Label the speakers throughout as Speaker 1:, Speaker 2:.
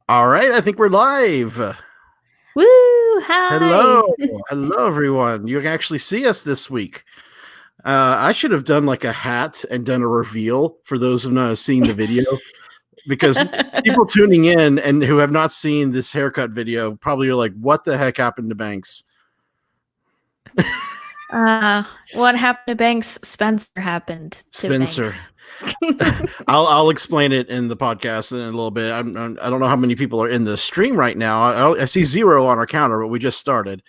Speaker 1: All right, I think we're live.
Speaker 2: Woo! Hi.
Speaker 1: Hello. Hello, everyone. You can actually see us this week. I should have done like a hat and done a reveal for those who have not seen the video because people tuning in and who have not seen this haircut video probably are like, what the heck happened to Banks?
Speaker 2: What happened to Banks? Spencer happened to
Speaker 1: Spencer.
Speaker 2: Banks.
Speaker 1: I'll explain it in the podcast in a little bit. I don't know how many people are in the stream right now. I see 0 on our counter, but we just started.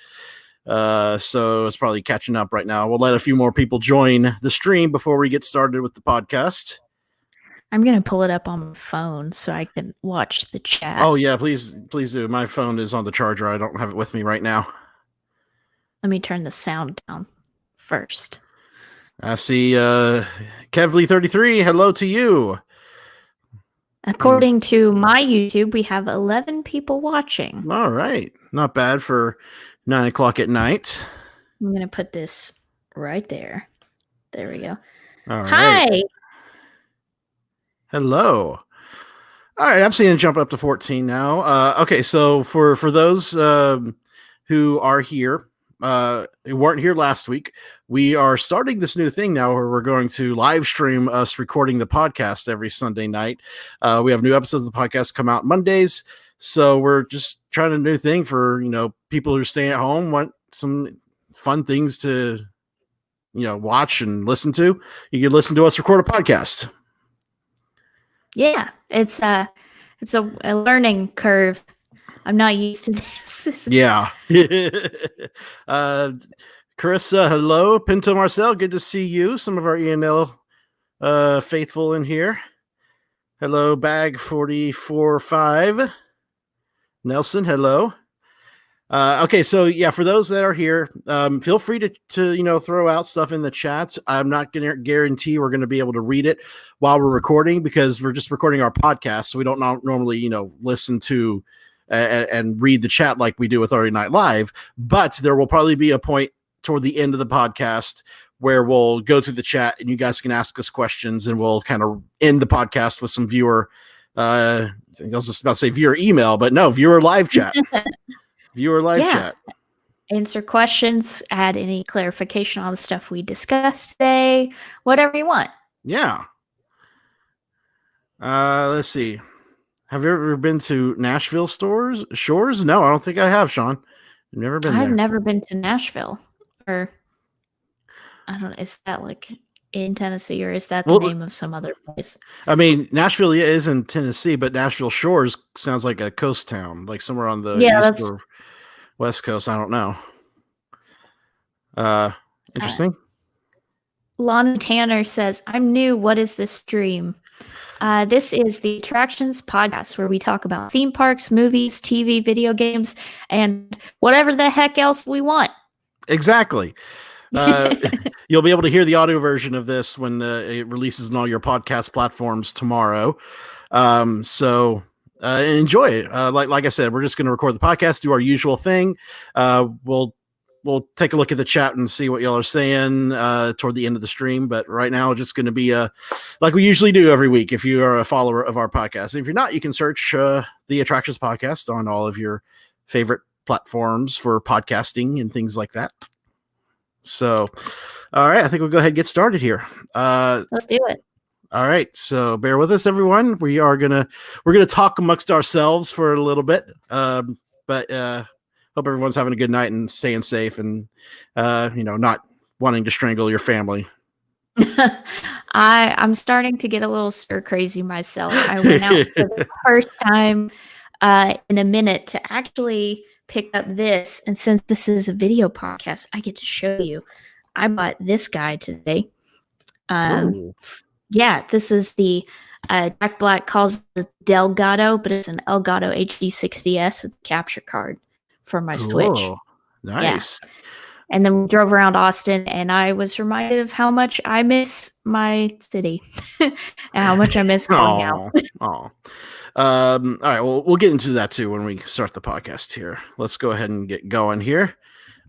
Speaker 1: So it's probably catching up right now. We'll let a few more people join the stream before we get started with the podcast.
Speaker 2: I'm gonna pull it up on my phone so I can watch the chat.
Speaker 1: Oh yeah, please do. My phone is on the charger. I don't have it with me right now.
Speaker 2: Let me turn the sound down first.
Speaker 1: I see Kevly33. Hello to you.
Speaker 2: According to my YouTube, we have 11 people watching.
Speaker 1: All right, not bad for 9 o'clock at night.
Speaker 2: I'm gonna put this right there. There we go.
Speaker 1: All right.
Speaker 2: Hi.
Speaker 1: Hello. All right, I'm seeing it jump up to 14 now. Okay, so for those who are here, who weren't here last week, we are starting this new thing now where we're going to live stream us recording the podcast every Sunday night. We have new episodes of the podcast come out Mondays, so we're just trying a new thing for people who stay at home, want some fun things to watch and listen to. You can listen to us record a podcast.
Speaker 2: Yeah, it's a learning curve. I'm not used to this.
Speaker 1: Yeah. Carissa, hello. Pinto Marcel, good to see you. Some of our ENL faithful in here. Hello, Bag 44.5. Nelson, hello. Okay, so yeah, for those that are here, feel free to throw out stuff in the chats. I'm not going to guarantee we're going to be able to read it while we're recording because we're just recording our podcast, so we don't normally listen to and read the chat like we do with Saturday Night Live. But there will probably be a point toward the end of the podcast where we'll go to the chat and you guys can ask us questions, and we'll kind of end the podcast with some viewer. I was just about to say viewer email, but no, viewer live chat. Viewer live chat.
Speaker 2: Answer questions, add any clarification on the stuff we discussed today, whatever you want.
Speaker 1: Yeah. Let's see. Have you ever been to Nashville shores? No, I don't think I have, Sean. I've never been there.
Speaker 2: I've never been to Nashville. Or I don't know, is that like in Tennessee or is that the name of some other place?
Speaker 1: I mean, Nashville is in Tennessee, but Nashville Shores sounds like a coast town, like somewhere on the east or west coast. I don't know. Interesting.
Speaker 2: Lana Tanner says, I'm new. What is this stream? This is the Attractions Podcast where we talk about theme parks, movies, TV, video games, and whatever the heck else we want.
Speaker 1: Exactly. You'll be able to hear the audio version of this when it releases on all your podcast platforms tomorrow. So enjoy it. Like I said, we're just going to record the podcast, do our usual thing. We'll take a look at the chat and see what y'all are saying toward the end of the stream. But right now, just going to be like we usually do every week. If you are a follower of our podcast, if you're not, you can search the Attractions Podcast on all of your favorite platforms for podcasting and things like that. So, all right, I think we'll go ahead and get started here.
Speaker 2: Let's do it.
Speaker 1: All right, so bear with us, everyone. We're gonna talk amongst ourselves for a little bit, but hope everyone's having a good night and staying safe, and not wanting to strangle your family.
Speaker 2: I'm starting to get a little stir crazy myself. I went out for the first time in a minute to actually pick up this, and since this is a video podcast, I get to show you. I bought this guy today. Yeah, this is the Jack Black calls it Delgado, but it's an Elgato HD60S. It's a capture card for my Switch.
Speaker 1: Nice.
Speaker 2: Yeah. And then we drove around Austin, and I was reminded of how much I miss my city and how much I miss going out.
Speaker 1: All right, well, we'll get into that too when we start the podcast here. Let's go ahead and get going here.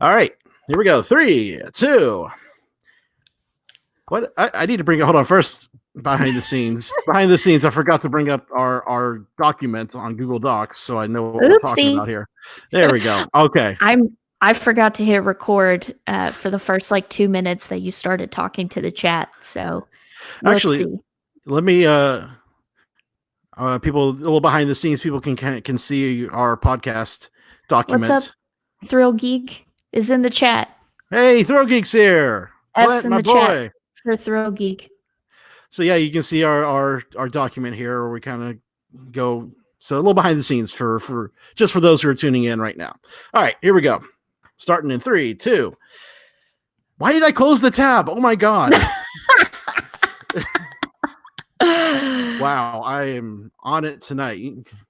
Speaker 1: All right, here we go. 3, 2. What? I need to bring it. Hold on. First, behind the scenes. Behind the scenes, I forgot to bring up our documents on Google Docs, so I know what we're talking
Speaker 2: Oopsie.
Speaker 1: about here. There we go. Okay.
Speaker 2: I forgot to hit record for the first like 2 minutes that you started talking to the chat. So,
Speaker 1: Actually,
Speaker 2: whoopsie.
Speaker 1: let me people a little behind the scenes. People can see our podcast
Speaker 2: What's up,
Speaker 1: document.
Speaker 2: Thrill Geek? Is in the chat.
Speaker 1: Hey, Throw Geeks here.
Speaker 2: F's
Speaker 1: Clint,
Speaker 2: in
Speaker 1: my
Speaker 2: the chat
Speaker 1: boy.
Speaker 2: for Thrill Geek.
Speaker 1: So yeah, you can see our document here where we kind of go. So a little behind the scenes for just for those who are tuning in right now. All right, here we go. Starting in 3, 2. Why did I close the tab? Oh my god. Wow, I am on it tonight.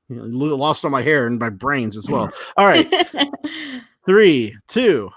Speaker 1: Lost all my hair and my brains as well. All right. 3, 2.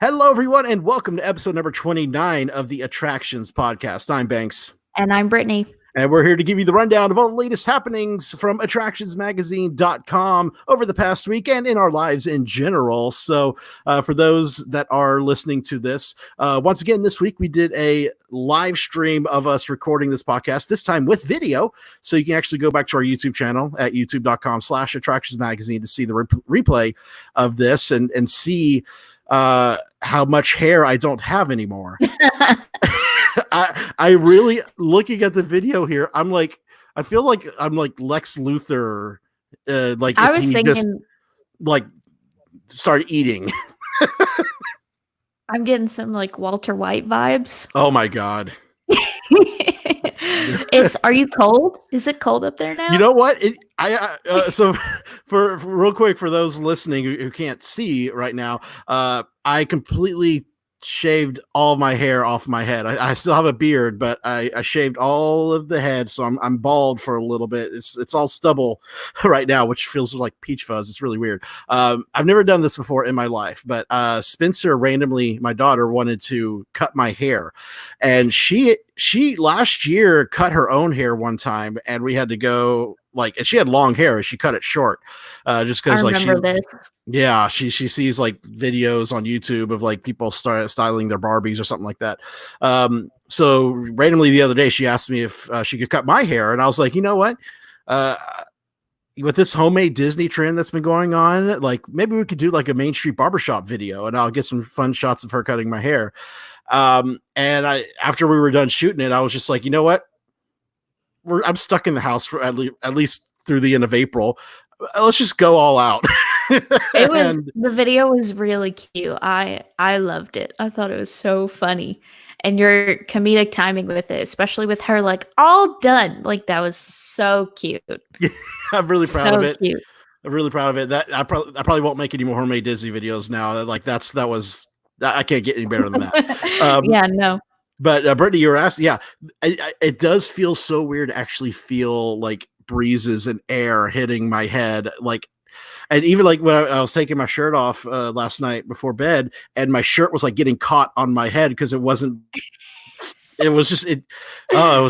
Speaker 1: Hello, everyone, and welcome to episode number 29 of the Attractions Podcast. I'm Banks.
Speaker 2: And I'm Brittany.
Speaker 1: And we're here to give you the rundown of all the latest happenings from attractionsmagazine.com over the past week and in our lives in general. So for those that are listening to this, once again, this week we did a live stream of us recording this podcast, this time with video. So you can actually go back to our YouTube channel at youtube.com/attractionsmagazine to see the replay of this and see how much hair I don't have anymore. I really, looking at the video here, I'm like, I feel like I'm like Lex Luthor. Like
Speaker 2: I was thinking,
Speaker 1: just like start eating.
Speaker 2: I'm getting some like Walter White vibes.
Speaker 1: Oh my god!
Speaker 2: Are you cold? Is it cold up there now?
Speaker 1: You know what? So for real quick for those listening who can't see right now, I completely shaved all my hair off my head. I still have a beard, but I shaved all of the head, so I'm bald for a little bit. It's all stubble right now, which feels like peach fuzz. It's really weird. I've never done this before in my life, but Spencer randomly, my daughter, wanted to cut my hair, and she last year cut her own hair one time, and we had to go and she had long hair. She cut it short, just because
Speaker 2: this.
Speaker 1: Yeah, she sees like videos on YouTube of like people start styling their Barbies or something like that. So randomly the other day, she asked me if she could cut my hair, and I was like, you know what? With this homemade Disney trend that's been going on, like maybe we could do like a Main Street barbershop video, and I'll get some fun shots of her cutting my hair. And after we were done shooting it, I was just like, you know what? I'm stuck in the house for at least through the end of April. Let's just go all out.
Speaker 2: The video was really cute. I loved it. I thought it was so funny. And your comedic timing with it, especially with her like all done. Like that was so cute.
Speaker 1: Yeah, I'm really proud of it.
Speaker 2: Cute.
Speaker 1: I'm really proud of it. That I probably won't make any more homemade Disney videos now. Like I can't get any better than that.
Speaker 2: Yeah, no.
Speaker 1: But Brittany, you were asking, yeah, it does feel so weird to actually feel like breezes and air hitting my head, like, and even like when I was taking my shirt off last night before bed, and my shirt was like getting caught on my head because it was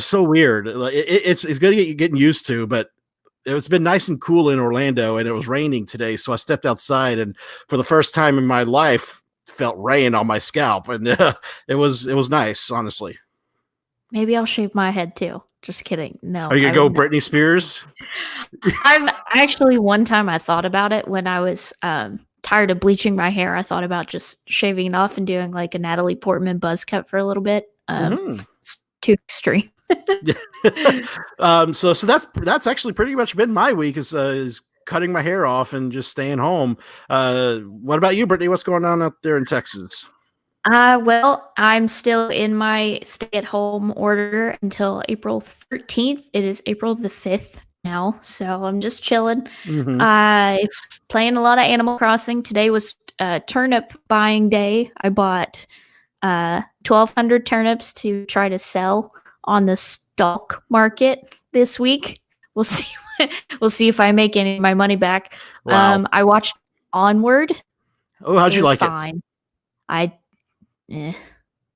Speaker 1: so weird. Like it's good to get getting used to, but it's been nice and cool in Orlando, and it was raining today, so I stepped outside, and for the first time in my life, felt rain on my scalp, and it was nice, honestly.
Speaker 2: Maybe I'll shave my head too. Just kidding. No.
Speaker 1: Are you gonna go Britney Spears?
Speaker 2: I've actually, one time I thought about it when I was tired of bleaching my hair. I thought about just shaving it off and doing like a Natalie Portman buzz cut for a little bit. It's too extreme.
Speaker 1: So that's actually pretty much been my week is cutting my hair off and just staying home. What about you, Brittany? What's going on out there in Texas?
Speaker 2: Well, I'm still in my stay-at-home order until April 13th. It is April the 5th now, so I'm just chilling.
Speaker 1: Mm-hmm.
Speaker 2: I'm playing a lot of Animal Crossing. Today was turnip buying day. I bought 1,200 turnips to try to sell on the stock market this week. We'll see. We'll see if I make any of my money back.
Speaker 1: Wow.
Speaker 2: I watched Onward.
Speaker 1: Oh, how'd you like
Speaker 2: it?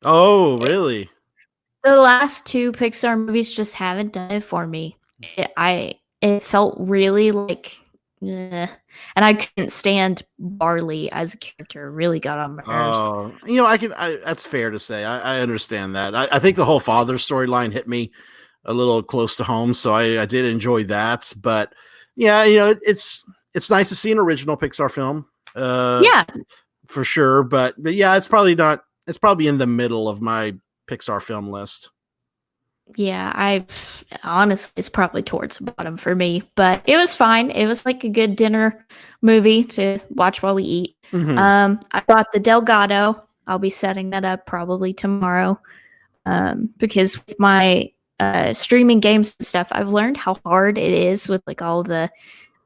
Speaker 1: Oh, really?
Speaker 2: The last two Pixar movies just haven't done it for me. It felt really like And I couldn't stand Barley as a character. It really got on my nerves.
Speaker 1: Oh, that's fair to say. I understand that. I think the whole father storyline hit me a little close to home, so I did enjoy that. But yeah, it's nice to see an original Pixar film,
Speaker 2: Yeah,
Speaker 1: for sure. But yeah, it's probably not. It's probably in the middle of my Pixar film list.
Speaker 2: yeah. I honestly, it's probably towards the bottom for me, but it was fine. It was like a good dinner movie to watch while we eat.
Speaker 1: Mm-hmm.
Speaker 2: I bought the Delgado. I'll be setting that up probably tomorrow. Because with my streaming games and stuff, I've learned how hard it is with like all the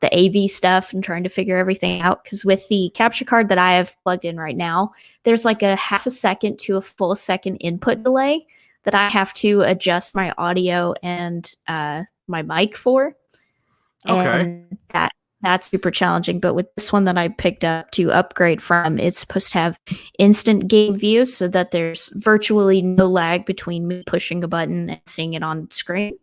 Speaker 2: AV stuff and trying to figure everything out. Because with the capture card that I have plugged in right now, there's like a half a second to a full second input delay that I have to adjust my audio and my mic for,
Speaker 1: Okay.
Speaker 2: and that's super challenging. But with this one that I picked up to upgrade from, it's supposed to have instant game view so that there's virtually no lag between me pushing a button and seeing it on screen.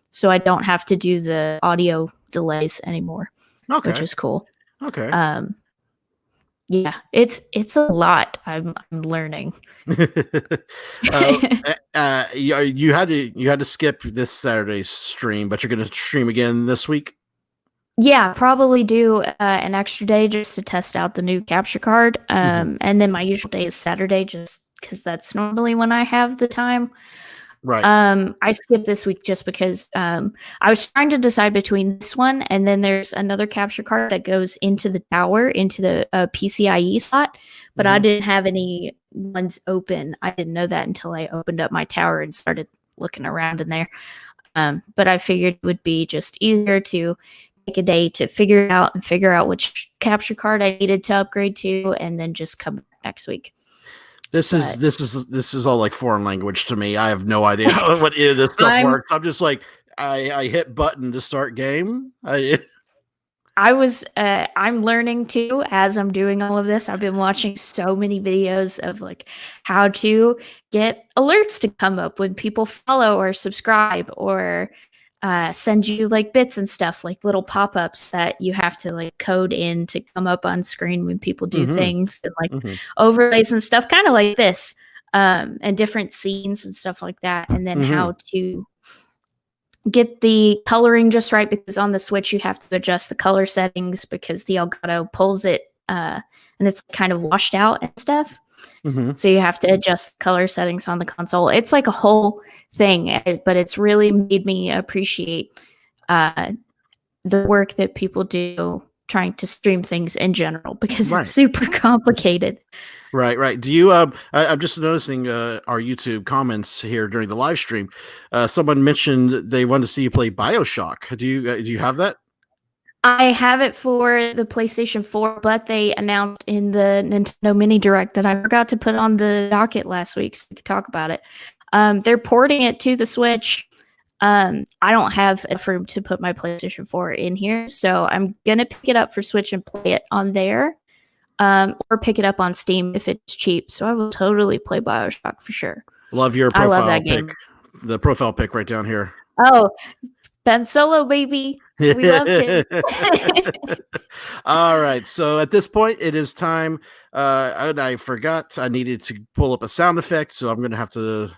Speaker 2: So I don't have to do the audio delays anymore,
Speaker 1: Okay.
Speaker 2: which is cool.
Speaker 1: Okay.
Speaker 2: Yeah, it's a lot. I'm learning.
Speaker 1: You had to skip this Saturday's stream, but you're going to stream again this week.
Speaker 2: Yeah, probably do an extra day just to test out the new capture card. And then my usual day is Saturday, just because that's normally when I have the time.
Speaker 1: Right.
Speaker 2: I skipped this week just because I was trying to decide between this one and then there's another capture card that goes into the tower, into the PCIe slot, but I didn't have any ones open. I didn't know that until I opened up my tower and started looking around in there. But I figured it would be just easier to take a day to figure out which capture card I needed to upgrade to, and then just come back next week.
Speaker 1: This is all like foreign language to me. I have no idea what any of this stuff works. I'm just like, I hit button to start game.
Speaker 2: I'm learning too as I'm doing all of this. I've been watching so many videos of like how to get alerts to come up when people follow or subscribe, or send you like bits and stuff, like little pop-ups that you have to like code in to come up on screen when people do things, and like overlays and stuff, kind of like this, and different scenes and stuff like that. And then how to get the coloring just right, because on the Switch you have to adjust the color settings because the Elgato pulls it and it's kind of washed out and stuff. So you have to adjust the color settings on the console. It's like a whole thing, but it's really made me appreciate the work that people do trying to stream things in general, because it's super complicated.
Speaker 1: Right. Do you? I'm just noticing our YouTube comments here during the live stream. Someone mentioned they wanted to see you play BioShock. Do you have that?
Speaker 2: I have it for the PlayStation 4, but they announced in the Nintendo Mini Direct that I forgot to put on the docket last week, so we could talk about it. They're porting it to the Switch. I don't have enough room to put my PlayStation 4 in here, so I'm gonna pick it up for Switch and play it on there, or pick it up on Steam if it's cheap. So I will totally play BioShock for sure.
Speaker 1: Love your profile
Speaker 2: I love that
Speaker 1: pic.
Speaker 2: Game.
Speaker 1: The profile pic right down here.
Speaker 2: Oh, Ben Solo, baby. We love him.
Speaker 1: All right. So at this point, it is time. And I forgot I needed to pull up a sound effect, so I'm going to have to.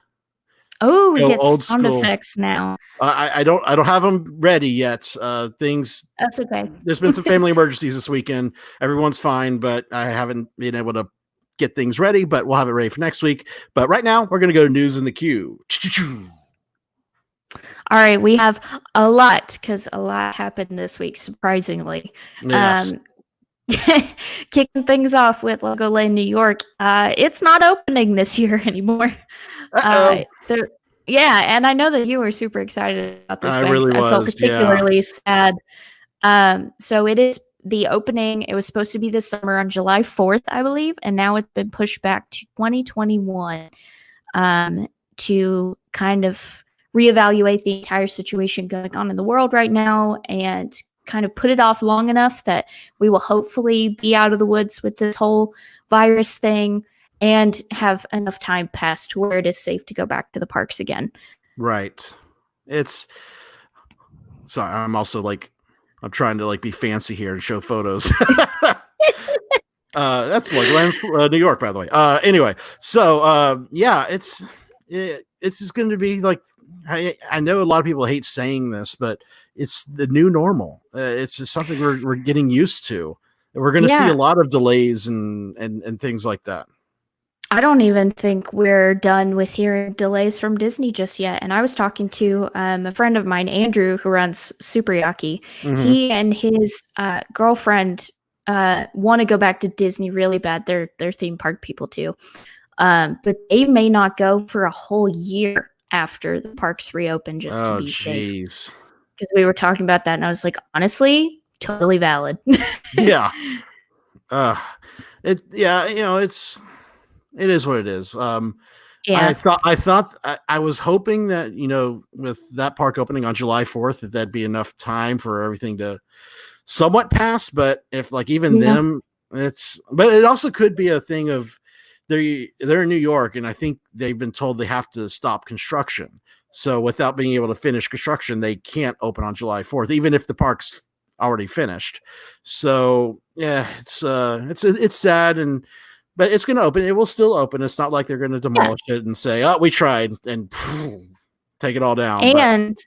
Speaker 2: Oh, we get
Speaker 1: old
Speaker 2: sound
Speaker 1: school.
Speaker 2: effects now.
Speaker 1: I don't have them ready yet.
Speaker 2: That's okay.
Speaker 1: There's been some family emergencies this weekend. Everyone's fine, but I haven't been able to get things ready. But we'll have it ready for next week. But right now, we're going to go to news in the queue.
Speaker 2: All right, we have a lot, because a lot happened this week, surprisingly.
Speaker 1: Yes.
Speaker 2: Kicking things off with Legoland New York. It's not opening this year anymore. Yeah, and I know that you were super excited about this.
Speaker 1: I really was.
Speaker 2: I felt particularly sad. So it is the opening. It was supposed to be this summer on July 4th, I believe, and now it's been pushed back to 2021 to kind of reevaluate the entire situation going on in the world right now, and kind of put it off long enough that we will hopefully be out of the woods with this whole virus thing and have enough time passed to where it is safe to go back to the parks again.
Speaker 1: Right. Sorry, I'm also like, I'm trying to like be fancy here and show photos. That's Legoland, New York, by the way. Anyway, so yeah, it's just going to be like I know a lot of people hate saying this, but it's the new normal. It's just something we're getting used to. We're going to see a lot of delays and things like that.
Speaker 2: I don't even think we're done with hearing delays from Disney just yet. And I was talking to a friend of mine, Andrew, who runs Super Yaki.
Speaker 1: Mhm.
Speaker 2: He and his girlfriend want to go back to Disney really bad. They're theme park people too. But they may not go for a whole year after the parks reopen just to be safe. Because we were talking about that, and I was like, honestly, totally valid.
Speaker 1: Yeah. It is what it is.
Speaker 2: Yeah.
Speaker 1: I was hoping that, with that park opening on July 4th, that'd be enough time for everything to somewhat pass. But if like even them, but it also could be a thing of they're in New York, and I think they've been told they have to stop construction. So without being able to finish construction, they can't open on July 4th, even if the park's already finished. So yeah, it's sad, but it's going to open. It will still open. It's not like they're going to demolish it and say, "Oh, we tried," and take it all down.
Speaker 2: And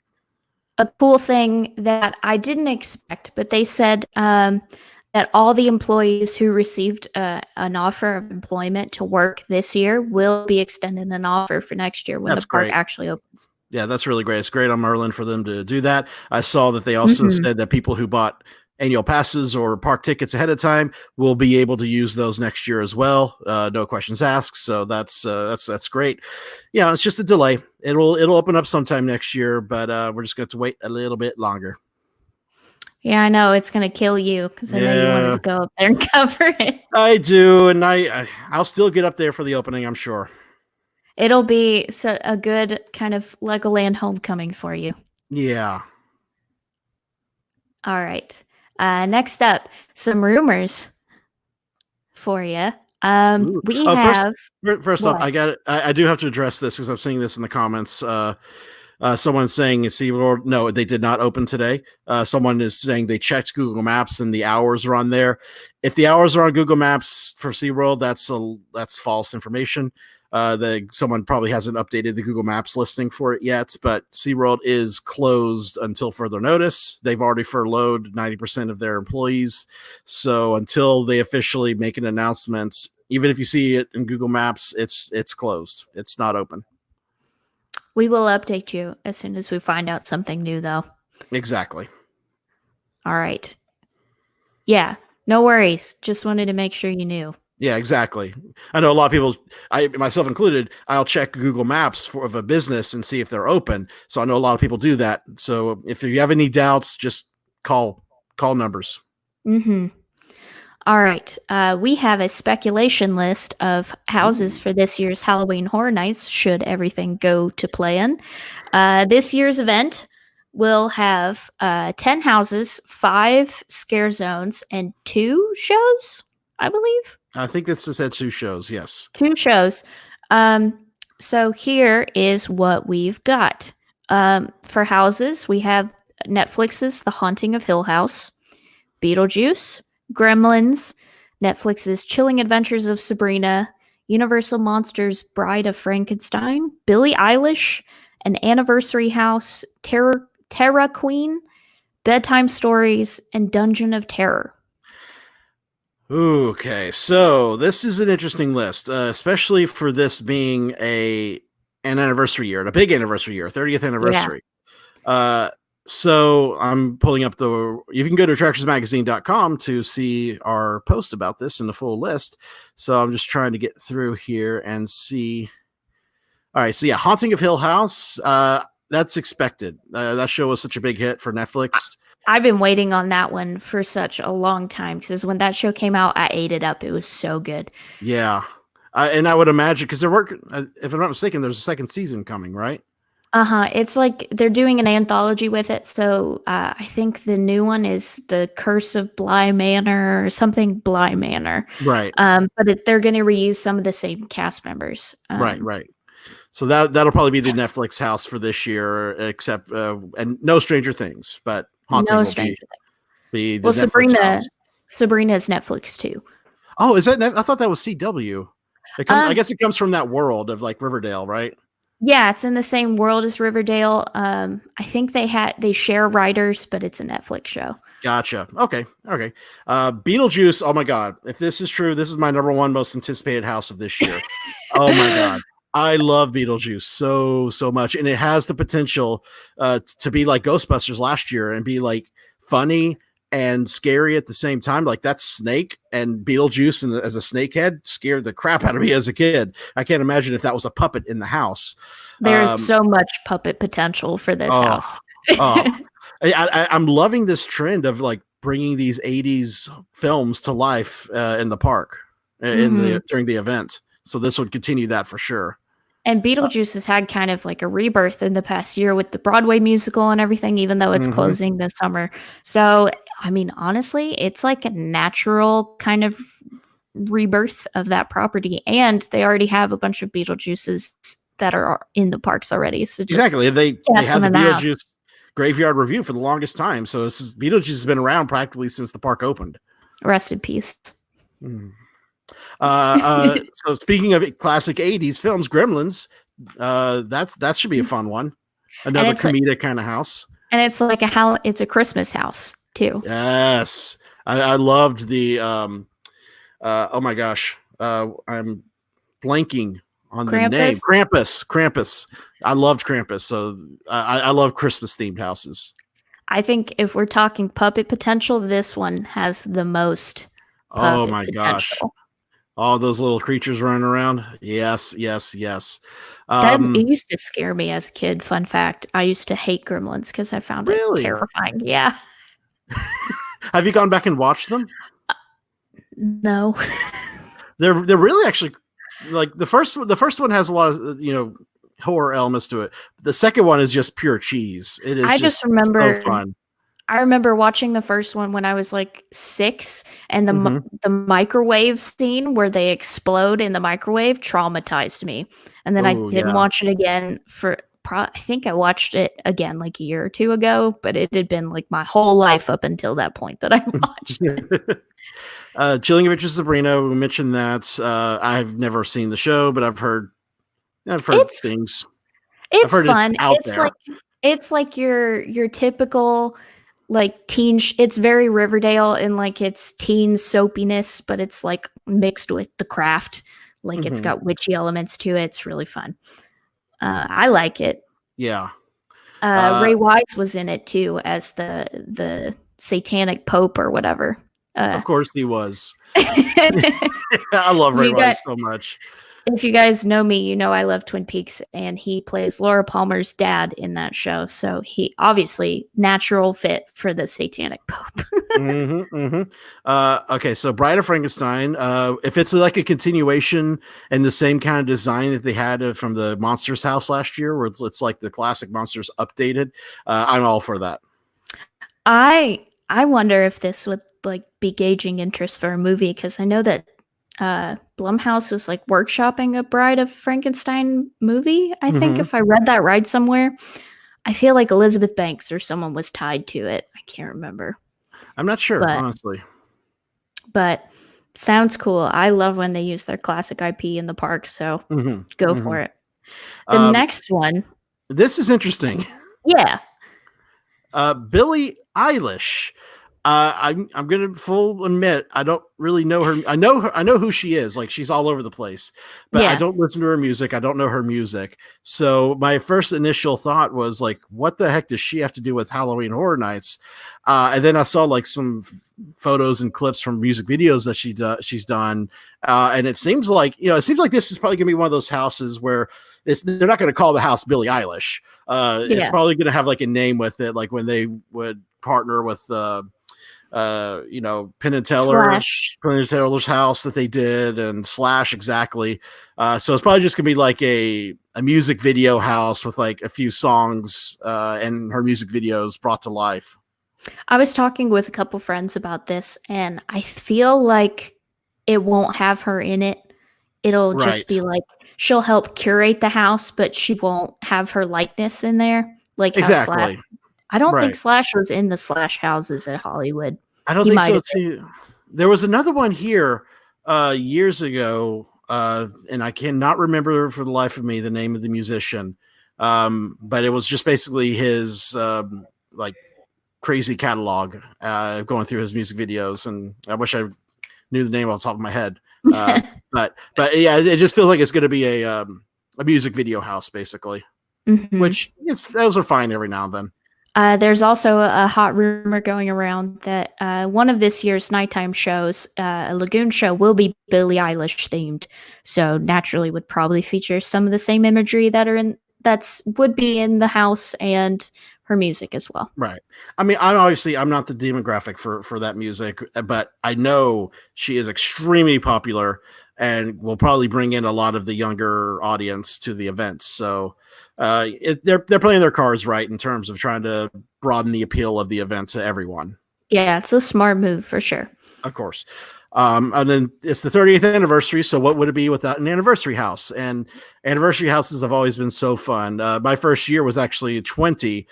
Speaker 2: a cool thing that I didn't expect, but they said that all the employees who received an offer of employment to work this year will be extended an offer for next year when the park actually opens.
Speaker 1: Yeah, that's really great. It's great on Merlin for them to do that. I saw that they also said that people who bought annual passes or park tickets ahead of time will be able to use those next year as well. No questions asked. So that's great. Yeah, it's just a delay. It'll open up sometime next year, but we're just going to wait a little bit longer.
Speaker 2: Yeah, I know it's going to kill you because I know you wanted to go up there and cover it.
Speaker 1: I do, and I'll still get up there for the opening, I'm sure.
Speaker 2: It'll be a good kind of Legoland homecoming for you.
Speaker 1: Yeah.
Speaker 2: All right. Next up, some rumors for you. We have
Speaker 1: first off, I do have to address this because I'm seeing this in the comments. Someone saying SeaWorld, no, they did not open today. Someone is saying they checked Google Maps and the hours are on there. If the hours are on Google Maps for SeaWorld, that's false information. Someone probably hasn't updated the Google Maps listing for it yet, but SeaWorld is closed until further notice. They've already furloughed 90% of their employees. So until they officially make an announcement, even if you see it in Google Maps, it's closed. It's not open.
Speaker 2: We will update you as soon as we find out something new, though.
Speaker 1: Exactly.
Speaker 2: All right. Yeah, no worries. Just wanted to make sure you knew.
Speaker 1: Yeah, exactly. I know a lot of people, myself included, I'll check Google Maps of a business and see if they're open. So I know a lot of people do that. So if you have any doubts, just call numbers.
Speaker 2: Mm-hmm. All right. We have a speculation list of houses for this year's Halloween Horror Nights, should everything go to plan. This year's event will have 10 houses, 5 scare zones, and 2 shows, I believe.
Speaker 1: I think this has had 2 shows, yes.
Speaker 2: 2 shows. So here is what we've got. For houses, we have Netflix's The Haunting of Hill House, Beetlejuice, Gremlins, Netflix's Chilling Adventures of Sabrina, Universal Monsters' Bride of Frankenstein, Billie Eilish, An Anniversary House, Terra Queen, Bedtime Stories, and Dungeon of Terror.
Speaker 1: Okay, so this is an interesting list, especially for this being an anniversary year, and a big anniversary year, 30th anniversary. Yeah. So I'm pulling up you can go to attractionsmagazine.com to see our post about this in the full list. So I'm just trying to get through here and see. All right. So yeah, Haunting of Hill House. That's expected. That show was such a big hit for Netflix.
Speaker 2: I've been waiting on that one for such a long time because when that show came out, I ate it up. It was so good.
Speaker 1: Yeah. And I would imagine because if I'm not mistaken, there's a second season coming, right?
Speaker 2: It's like they're doing an anthology with it. So I think the new one is The Curse of Bly Manor or something Bly Manor.
Speaker 1: Right.
Speaker 2: But they're going to reuse some of the same cast members.
Speaker 1: Right. So that'll probably be the Netflix house for this year, except and no Stranger Things, but Haunting will be. The
Speaker 2: Well,
Speaker 1: Netflix house.
Speaker 2: Sabrina is Netflix too.
Speaker 1: Oh, is that? I thought that was CW. It comes. I
Speaker 2: Um,
Speaker 1: guess it comes from that world of like Riverdale, right?
Speaker 2: yeah, it's in the same world as Riverdale. I think they share writers, but it's a Netflix show.
Speaker 1: Gotcha. Okay. Okay. Beetlejuice. Oh my God. If this is true, this is my number one most anticipated house of this year. Oh my God. I love Beetlejuice so much, and it has the potential to be like Ghostbusters last year and be like funny and scary at the same time. Like that snake and Beetlejuice and as a snakehead scared the crap out of me as a kid. I can't imagine if that was a puppet in the house.
Speaker 2: There's
Speaker 1: Um,
Speaker 2: so much puppet potential for this
Speaker 1: oh,
Speaker 2: house.
Speaker 1: oh, I'm loving this trend of like bringing these '80s films to life in the park in
Speaker 2: Mhm.
Speaker 1: the during the event. So this would continue that for sure.
Speaker 2: And Beetlejuice has had kind of like a rebirth in the past year with the Broadway musical and everything, even though it's
Speaker 1: Mm-hmm.
Speaker 2: closing this summer. So, I mean, honestly, it's like a natural kind of rebirth of that property. And they already have a bunch of Beetlejuices that are in the parks already. So just
Speaker 1: Exactly. They
Speaker 2: cast
Speaker 1: had
Speaker 2: them
Speaker 1: the
Speaker 2: in the house.
Speaker 1: Beetlejuice Graveyard Review for the longest time. So Beetlejuice has been around practically since the park opened.
Speaker 2: Rest in peace.
Speaker 1: Mm. So speaking of classic '80s films, Gremlins, that should be a fun one.
Speaker 2: And
Speaker 1: Another
Speaker 2: it's like,
Speaker 1: comedic kind of house.
Speaker 2: like it's a Christmas house too.
Speaker 1: Yes, I loved the. Oh my gosh, I'm blanking on the name.
Speaker 2: Krampus.
Speaker 1: Krampus. I loved Krampus. So I love Christmas themed houses.
Speaker 2: I think if we're talking puppet potential, this one has the most
Speaker 1: Oh
Speaker 2: puppet
Speaker 1: my gosh.
Speaker 2: potential.
Speaker 1: All those little creatures running around. Yes, yes, yes.
Speaker 2: That it
Speaker 1: Um,
Speaker 2: used to scare me as a kid. Fun fact: I used to hate gremlins because I found it
Speaker 1: really?
Speaker 2: terrifying. Yeah.
Speaker 1: Have you gone back and watched them?
Speaker 2: No.
Speaker 1: They're really actually like the first one. The first one has a lot of horror elements to it. The second one is just pure cheese. It is
Speaker 2: I just
Speaker 1: just so
Speaker 2: remember
Speaker 1: fun.
Speaker 2: I remember watching the first one when I was like 6, and
Speaker 1: Hmm.
Speaker 2: the microwave scene where they explode in the microwave traumatized me. And then I
Speaker 1: Oh
Speaker 2: didn't
Speaker 1: yeah.
Speaker 2: watch it again for I think I watched it again like a year or two ago, but it had been like my whole life up until that point that I watched it.
Speaker 1: Chilling Adventures of Sabrina. We mentioned that. I've never seen the show, but I've heard
Speaker 2: It's
Speaker 1: things. I've
Speaker 2: it's
Speaker 1: heard it's
Speaker 2: fun.
Speaker 1: out there.
Speaker 2: It's like your typical like it's very Riverdale in like its teen soapiness, but it's like mixed with the craft. Like it's
Speaker 1: Hmm.
Speaker 2: got witchy elements to it. It's really fun. I like it.
Speaker 1: Yeah. Uh,
Speaker 2: Ray Wise was in it too as the satanic pope or whatever. Uh,
Speaker 1: of course he was.
Speaker 2: if
Speaker 1: I love Ray
Speaker 2: you got
Speaker 1: Wise so much.
Speaker 2: If you guys know me, you know I love Twin Peaks, and he plays Laura Palmer's dad in that show. So he obviously natural fit for the Satanic Pope.
Speaker 1: Okay, so Bride of Frankenstein. If it's like a continuation and the same kind of design that they had from the Monsters house last year, where it's like the classic Monsters updated, I'm all for that.
Speaker 2: I wonder if this would like be gauging interest for a movie because I know that Blumhouse was like workshopping a Bride of Frankenstein movie. I think
Speaker 1: Hmm.
Speaker 2: if I read that right somewhere, I feel like Elizabeth Banks or someone was tied to it. I can't remember,
Speaker 1: I'm not sure,
Speaker 2: but
Speaker 1: honestly.
Speaker 2: but sounds cool. I love when they use their classic IP in the park, so
Speaker 1: Hmm.
Speaker 2: go
Speaker 1: Hmm.
Speaker 2: for it. The
Speaker 1: Um,
Speaker 2: next one,
Speaker 1: this is interesting.
Speaker 2: yeah,
Speaker 1: Billie Eilish. I'm gonna full admit I don't really know her. I know who she is. Like she's all over the place, but I
Speaker 2: yeah.
Speaker 1: don't listen to her music. I don't know her music. So my first initial thought was like, what the heck does she have to do with Halloween Horror Nights? And then I saw like some photos and clips from music videos that she's done, and it seems like this is probably gonna be one of those houses where they're not going to call the house Billie Eilish. It's
Speaker 2: Yeah.
Speaker 1: probably going to have like a name with it, like when they would partner with Penn and Teller,
Speaker 2: Slash.
Speaker 1: Penn and Teller's house that they did, and Slash exactly. So it's probably just gonna be like a music video house with like a few songs and her music videos brought to life.
Speaker 2: I was talking with a couple friends about this, and I feel like it won't have her in it. It'll just
Speaker 1: Right.
Speaker 2: be like she'll help curate the house, but she won't have her likeness in there, like how Slash
Speaker 1: Exactly.
Speaker 2: I don't think
Speaker 1: Right.
Speaker 2: Slash was in the Slash houses at Hollywood.
Speaker 1: I don't
Speaker 2: He
Speaker 1: think
Speaker 2: might
Speaker 1: so
Speaker 2: have been.
Speaker 1: too. There was another one here years ago, and I cannot remember for the life of me the name of the musician. But it was just basically his like crazy catalog going through his music videos, and I wish I knew the name off the top of my head. Uh, but yeah, it just feels like it's going to be a music video house basically,
Speaker 2: Mhm.
Speaker 1: which those are fine every now and then.
Speaker 2: There's also a hot rumor going around that one of this year's nighttime shows, a Lagoon show, will be Billie Eilish themed. So naturally, would probably feature some of the same imagery that's would be in the house and her music as well.
Speaker 1: Right. I mean, I'm not the demographic for that music, but I know she is extremely popular and will probably bring in a lot of the younger audience to the events. So they're playing their cards right in terms of trying to broaden the appeal of the event to everyone.
Speaker 2: Yeah, it's a smart move for sure.
Speaker 1: Of course. And then it's the 30th anniversary. So what would it be without an anniversary house? And anniversary houses have always been so fun. My first year was actually 20.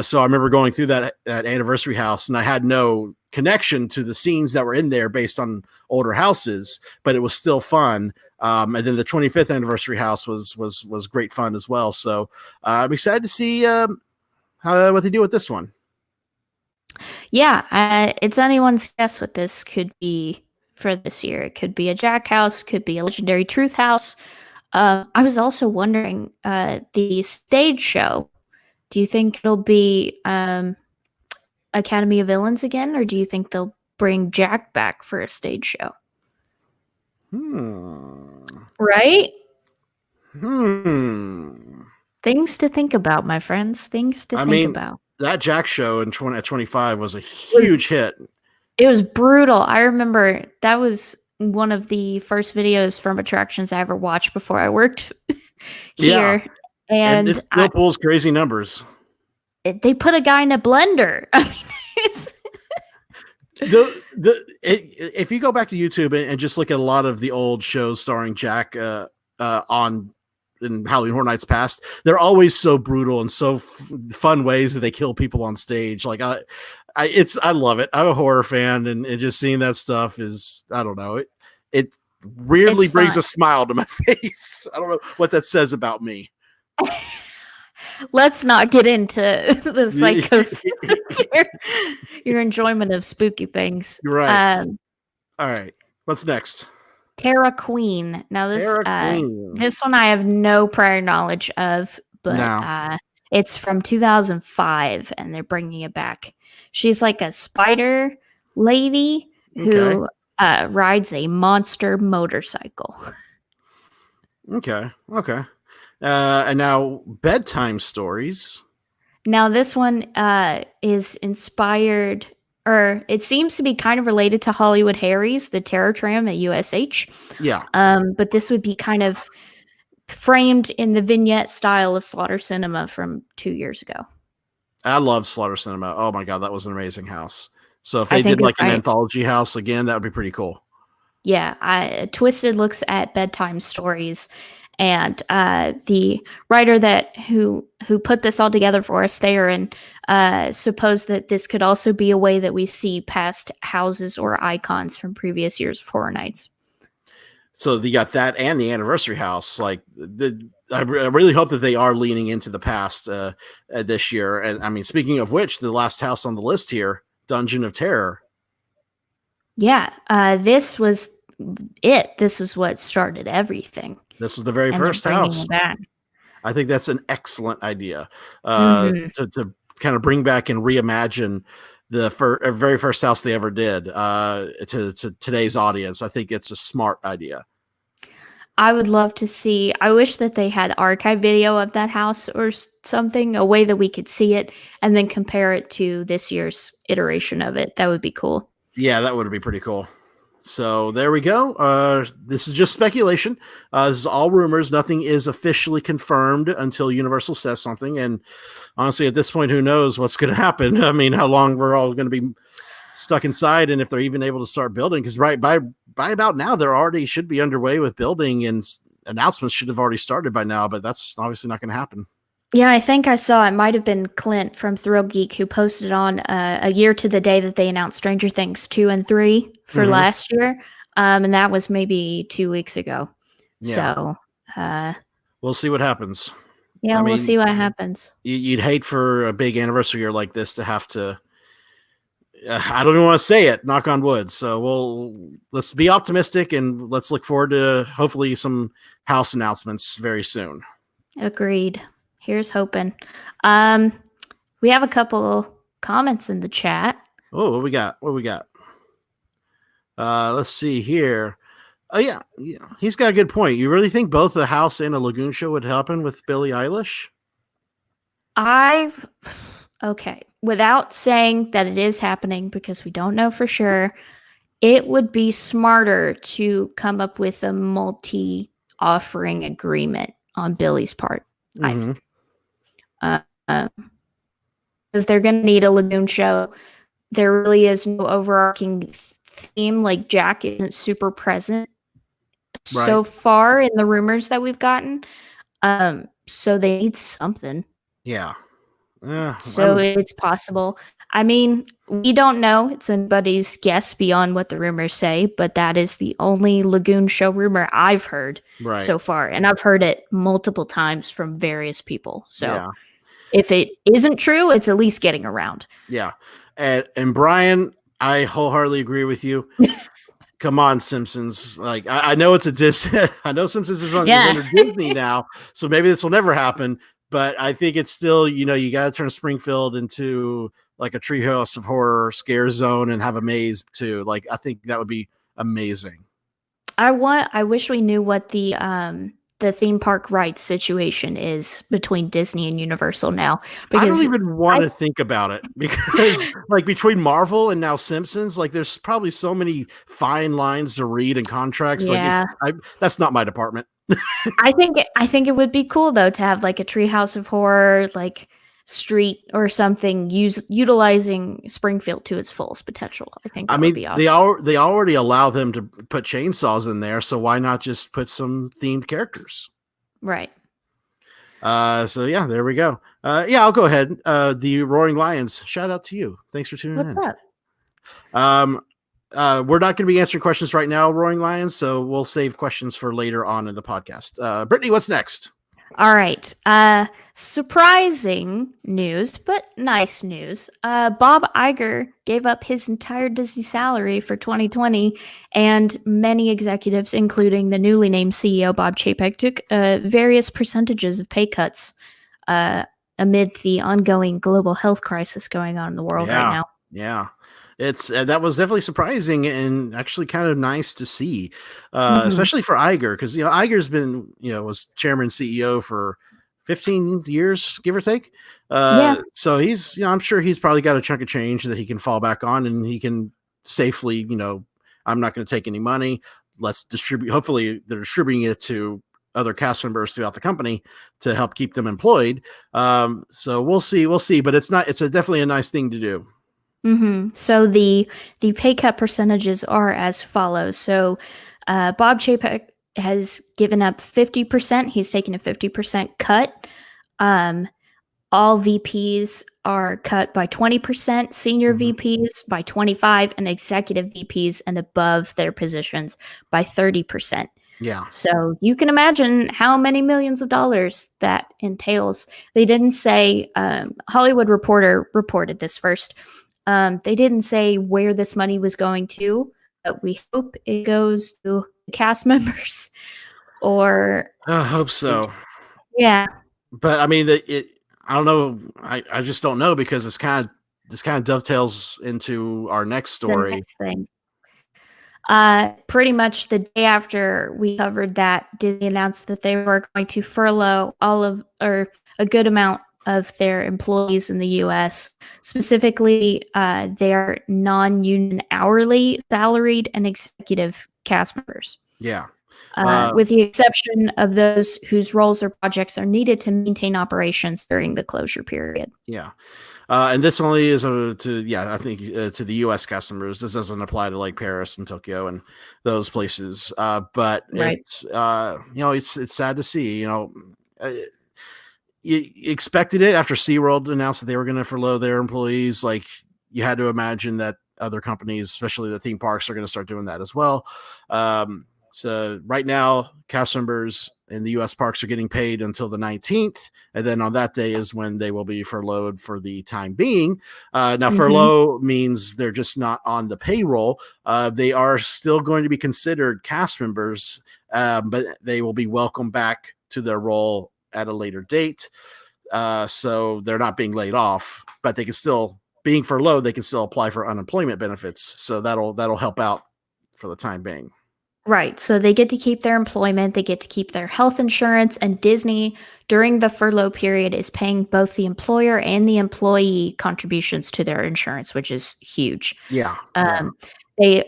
Speaker 1: So I remember going through that anniversary house, and I had no connection to the scenes that were in there based on older houses, but it was still fun. And then the 25th anniversary house was great fun as well. So I'm excited to see what they do with this one.
Speaker 2: Yeah, it's anyone's guess what this could be for this year. It could be a Jack house, could be a legendary Truth house. I was also wondering, the stage show. Do you think it'll be Academy of Villains again, or do you think they'll bring Jack back for a stage show? Right? Things to think about, my friends. Things to
Speaker 1: I
Speaker 2: think
Speaker 1: mean,
Speaker 2: about.
Speaker 1: that Jack show in 25 was a huge hit.
Speaker 2: It was brutal. I remember that was one of the first videos from attractions I ever watched before I worked
Speaker 1: Yeah.
Speaker 2: here.
Speaker 1: And it
Speaker 2: And
Speaker 1: still pulls crazy numbers.
Speaker 2: they put a guy in a blender. I mean, it's
Speaker 1: If you go back to YouTube and just look at a lot of the old shows starring Jack on in Halloween Horror Nights past, they're always so brutal and so fun ways that they kill people on stage. Like I love it. I'm a horror fan, and just seeing that stuff is, I don't know, it weirdly brings a smile to my face. I don't know what that says about me.
Speaker 2: Let's not get into the psychosis of your enjoyment of spooky things.
Speaker 1: You're right. All right. What's next?
Speaker 2: Terra Queen. Now this one I have no prior knowledge of, but it's from 2005, and they're bringing it back. She's like a spider lady who rides a monster motorcycle.
Speaker 1: Okay. And now bedtime stories.
Speaker 2: Now this one is inspired, or it seems to be kind of related to Hollywood Harry's, the Terror Tram at USH.
Speaker 1: Yeah.
Speaker 2: But this would be kind of framed in the vignette style of Slaughter Cinema from 2 years ago.
Speaker 1: I love Slaughter Cinema. Oh my God, that was an amazing house. So if they did like an anthology house again, that would be pretty cool.
Speaker 2: Yeah, Twisted looks at bedtime stories, and the writer who put this all together for us, Theron, supposed that this could also be a way that we see past houses or icons from previous years of Horror Nights.
Speaker 1: So you got that and the anniversary house. Like I really hope that they are leaning into the past this year. And I mean, speaking of which, the last house on the list here, Dungeon of Terror.
Speaker 2: Yeah, this was it. This is what started everything.
Speaker 1: This was the very first house. I think that's an excellent idea to kind of bring back and reimagine the very first house they ever did to today's audience. I think it's a smart idea.
Speaker 2: I would love to see. I wish that they had archive video of that house or something, a way that we could see it and then compare it to this year's iteration of it. That would be cool.
Speaker 1: Yeah, that would be pretty cool. So there we go. This is just speculation. This is all rumors. Nothing is officially confirmed until Universal says something. And honestly, at this point, who knows what's going to happen? I mean, how long we're all going to be stuck inside, and if they're even able to start building. Because by about now, they're already should be underway with building, and announcements should have already started by now. But that's obviously not going to happen.
Speaker 2: Yeah, I think I saw it might have been Clint from Thrill Geek who posted on a year to the day that they announced Stranger Things 2 and 3 for
Speaker 1: Mm-hmm.
Speaker 2: last year. And that was maybe 2 weeks ago.
Speaker 1: Yeah,
Speaker 2: So,
Speaker 1: we'll see what happens.
Speaker 2: yeah,
Speaker 1: I
Speaker 2: we'll
Speaker 1: mean,
Speaker 2: see what happens.
Speaker 1: you'd hate for a big anniversary year like this to have to. I don't even want to say it. Knock on wood. So let's be optimistic and let's look forward to hopefully some house announcements very soon.
Speaker 2: Agreed. Here's hoping. We have a couple comments in the chat.
Speaker 1: Oh, what we got? What we got? Let's see here. Oh yeah, he's got a good point. You really think both the house and a lagoon show would happen with Billie Eilish?
Speaker 2: Okay, without saying that it is happening because we don't know for sure, it would be smarter to come up with a multi offering agreement on Billy's part.
Speaker 1: Mm-hmm.
Speaker 2: Because they're going to need a lagoon show. There really is no overarching theme. Like Jack isn't super present
Speaker 1: Right.
Speaker 2: so far in the rumors that we've gotten. So they need something.
Speaker 1: Yeah.
Speaker 2: So it's possible. I mean, we don't know. It's anybody's guess beyond what the rumors say, but that is the only lagoon show rumor I've heard
Speaker 1: right.
Speaker 2: so far. And I've heard it multiple times from various people. So
Speaker 1: Yeah.
Speaker 2: if it isn't true, it's at least getting around.
Speaker 1: Yeah. And Brian, I wholeheartedly agree with you. Come on, Simpsons. Like I know it's a I know Simpsons is under Disney now, so maybe this will never happen. But I think it's still, you got to turn Springfield into like a Treehouse of Horror scare zone and have a maze too. Like I think that would be amazing.
Speaker 2: I wish we knew what the theme park rights situation is between Disney and Universal now.
Speaker 1: Because I don't even want to think about it because like between Marvel and now Simpsons, like there's probably so many fine lines to read and contracts.
Speaker 2: Yeah.
Speaker 1: Like that's not my department.
Speaker 2: I think it would be cool though to have like a Treehouse of Horror like street or something utilizing Springfield to its fullest potential. I think that would be awesome.
Speaker 1: They already allow them to put chainsaws in there, so why not just put some themed characters?
Speaker 2: Right.
Speaker 1: So yeah, there we go. Yeah, I'll go ahead. The Roaring Lions, shout out to you. Thanks for tuning in.
Speaker 2: What's
Speaker 1: up? We're not going to be answering questions right now, Roaring Lions, so we'll save questions for later on in the podcast. Brittany, what's next?
Speaker 2: All right. Surprising news, but nice news. Bob Iger gave up his entire Disney salary for 2020, and many executives, including the newly named CEO Bob Chapek, took various percentages of pay cuts amid the ongoing global health crisis going on in the world right now.
Speaker 1: Yeah. It's that was definitely surprising and actually kind of nice to see, especially for Iger, because Iger's been was chairman CEO for 15 years, give or take. So he's I'm sure he's probably got a chunk of change that he can fall back on, and he can safely I'm not going to take any money. Let's distribute. Hopefully, they're distributing it to other cast members throughout the company to help keep them employed. So we'll see. But it's definitely a nice thing to do.
Speaker 2: Mm-hmm. So the pay cut percentages are as follows. So Bob Chapek has given up 50%. He's taken a 50% cut. All VPs are cut by 20%, senior VPs by 25%, and executive VPs and above their positions by 30%.
Speaker 1: Yeah.
Speaker 2: So you can imagine how many millions of dollars that entails. They didn't say, Hollywood Reporter reported this first. They didn't say where this money was going to, but we hope it goes to cast members or.
Speaker 1: I hope so.
Speaker 2: Yeah.
Speaker 1: But I mean, I don't know. I just don't know because this kind of dovetails into our next story.
Speaker 2: The next thing. Pretty much the day after we covered that, Disney announced that they were going to furlough a good amount of their employees in the U.S., specifically their non-union hourly, salaried, and executive cast members.
Speaker 1: Yeah.
Speaker 2: With the exception of those whose roles or projects are needed to maintain operations during the closure period.
Speaker 1: Yeah. And this only is I think to the U.S. customers. This doesn't apply to like Paris and Tokyo and those places. But right. It's it's sad to see. you expected it after SeaWorld announced that they were going to furlough their employees. Like, you had to imagine that other companies, especially the theme parks, are going to start doing that as well. So right now, cast members in the U.S. parks are getting paid until the 19th. And then on that day is when they will be furloughed for the time being. Now, furlough means they're just not on the payroll. They are still going to be considered cast members, but they will be welcomed back to their role at a later date. So they're not being laid off, but they can still, being furloughed, they can still apply for unemployment benefits. So that'll help out for the time being.
Speaker 2: Right. So they get to keep their employment, they get to keep their health insurance, and Disney during the furlough period is paying both the employer and the employee contributions to their insurance, which is huge.
Speaker 1: Yeah.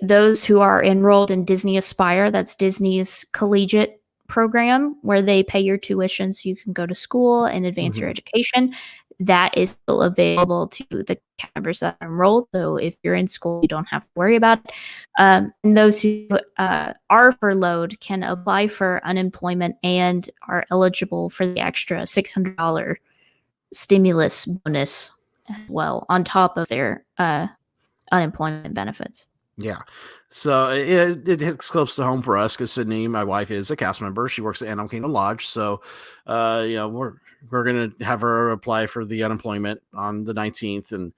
Speaker 2: Those who are enrolled in Disney Aspire, that's Disney's collegiate program where they pay your tuition so you can go to school and advance your education. That is still available to the members that are enrolled. So if you're in school, you don't have to worry about it. And those who are furloughed can apply for unemployment and are eligible for the extra $600 stimulus bonus as well on top of their unemployment benefits.
Speaker 1: Yeah. So it hits close to home for us because Sydney, my wife, is a cast member. She works at Animal Kingdom Lodge. So, we're going to have her apply for the unemployment on the 19th. And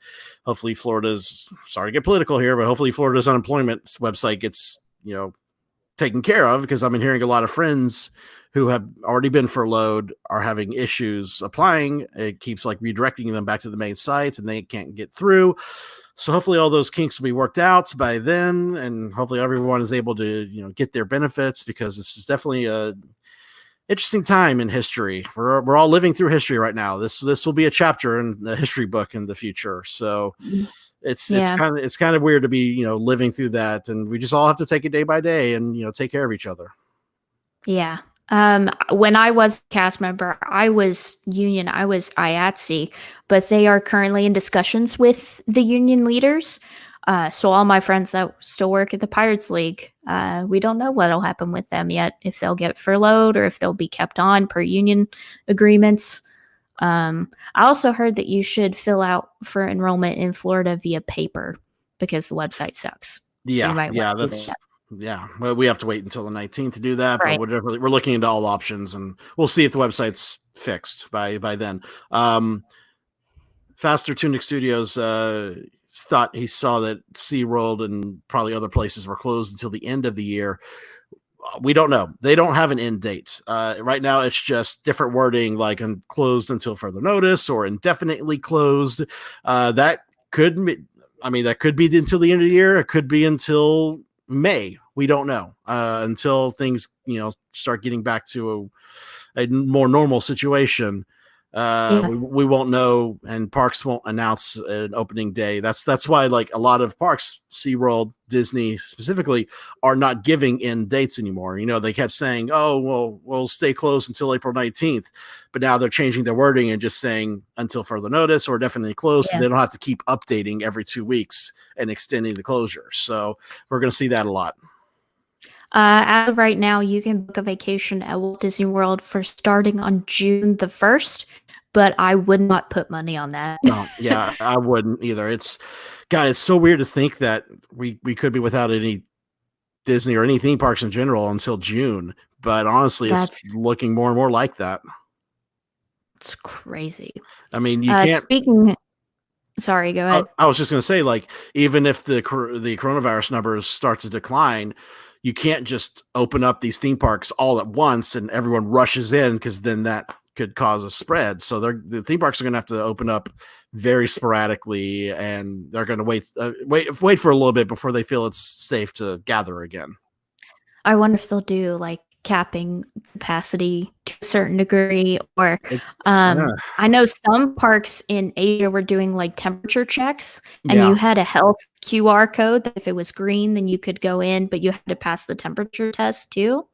Speaker 1: hopefully Florida's, sorry to get political here, but hopefully Florida's unemployment website gets, taken care of, because I've been hearing a lot of friends who have already been furloughed are having issues applying. It keeps like redirecting them back to the main site and they can't get through. So hopefully all those kinks will be worked out by then, and hopefully everyone is able to, get their benefits, because this is definitely a interesting time in history. We're all living through history right now. This will be a chapter in the history book in the future. So it's kind of weird to be, living through that, and we just all have to take it day by day and, take care of each other.
Speaker 2: Yeah. When I was a cast member, I was union, I was IATSE, but they are currently in discussions with the union leaders. So all my friends that still work at the Pirates League, we don't know what'll happen with them yet, if they'll get furloughed or if they'll be kept on per union agreements. I also heard that you should fill out for enrollment in Florida via paper because the website sucks.
Speaker 1: Yeah,
Speaker 2: so
Speaker 1: well, we have to wait until the 19th to do that,
Speaker 2: right.
Speaker 1: But we're looking into all options, and we'll see if the website's fixed by then. Faster Tunic Studios thought he saw that SeaWorld and probably other places were closed until the end of the year. We don't know. They don't have an end date. Right now, it's just different wording, like closed until further notice or indefinitely closed. That could be until the end of the year. It could be until May. We don't know until things, start getting back to a more normal situation. We won't know, and parks won't announce an opening day. That's why, like, a lot of parks, SeaWorld, Disney specifically, are not giving in dates anymore. They kept saying, oh, well, we'll stay closed until April 19th, but now they're changing their wording and just saying until further notice or definitely closed. So they don't have to keep updating every 2 weeks and extending the closure. So we're going to see that a lot.
Speaker 2: As of right now, you can book a vacation at Walt Disney World for starting on June the 1st, but I would not put money on that.
Speaker 1: No, yeah, I wouldn't either. It's so weird to think that we could be without any Disney or any theme parks in general until June, but honestly, it's looking more and more like that.
Speaker 2: It's crazy.
Speaker 1: I mean, you can't...
Speaker 2: Sorry, go ahead.
Speaker 1: I was just going to say, like, even if the coronavirus numbers start to decline, you can't just open up these theme parks all at once and everyone rushes in, because then that could cause a spread. So the theme parks are going to have to open up very sporadically, and they're going to wait for a little bit before they feel it's safe to gather again.
Speaker 2: I wonder if they'll do like capping capacity to a certain degree, or I know some parks in Asia were doing like temperature checks, and you had a health QR code that if it was green, then you could go in, but you had to pass the temperature test too.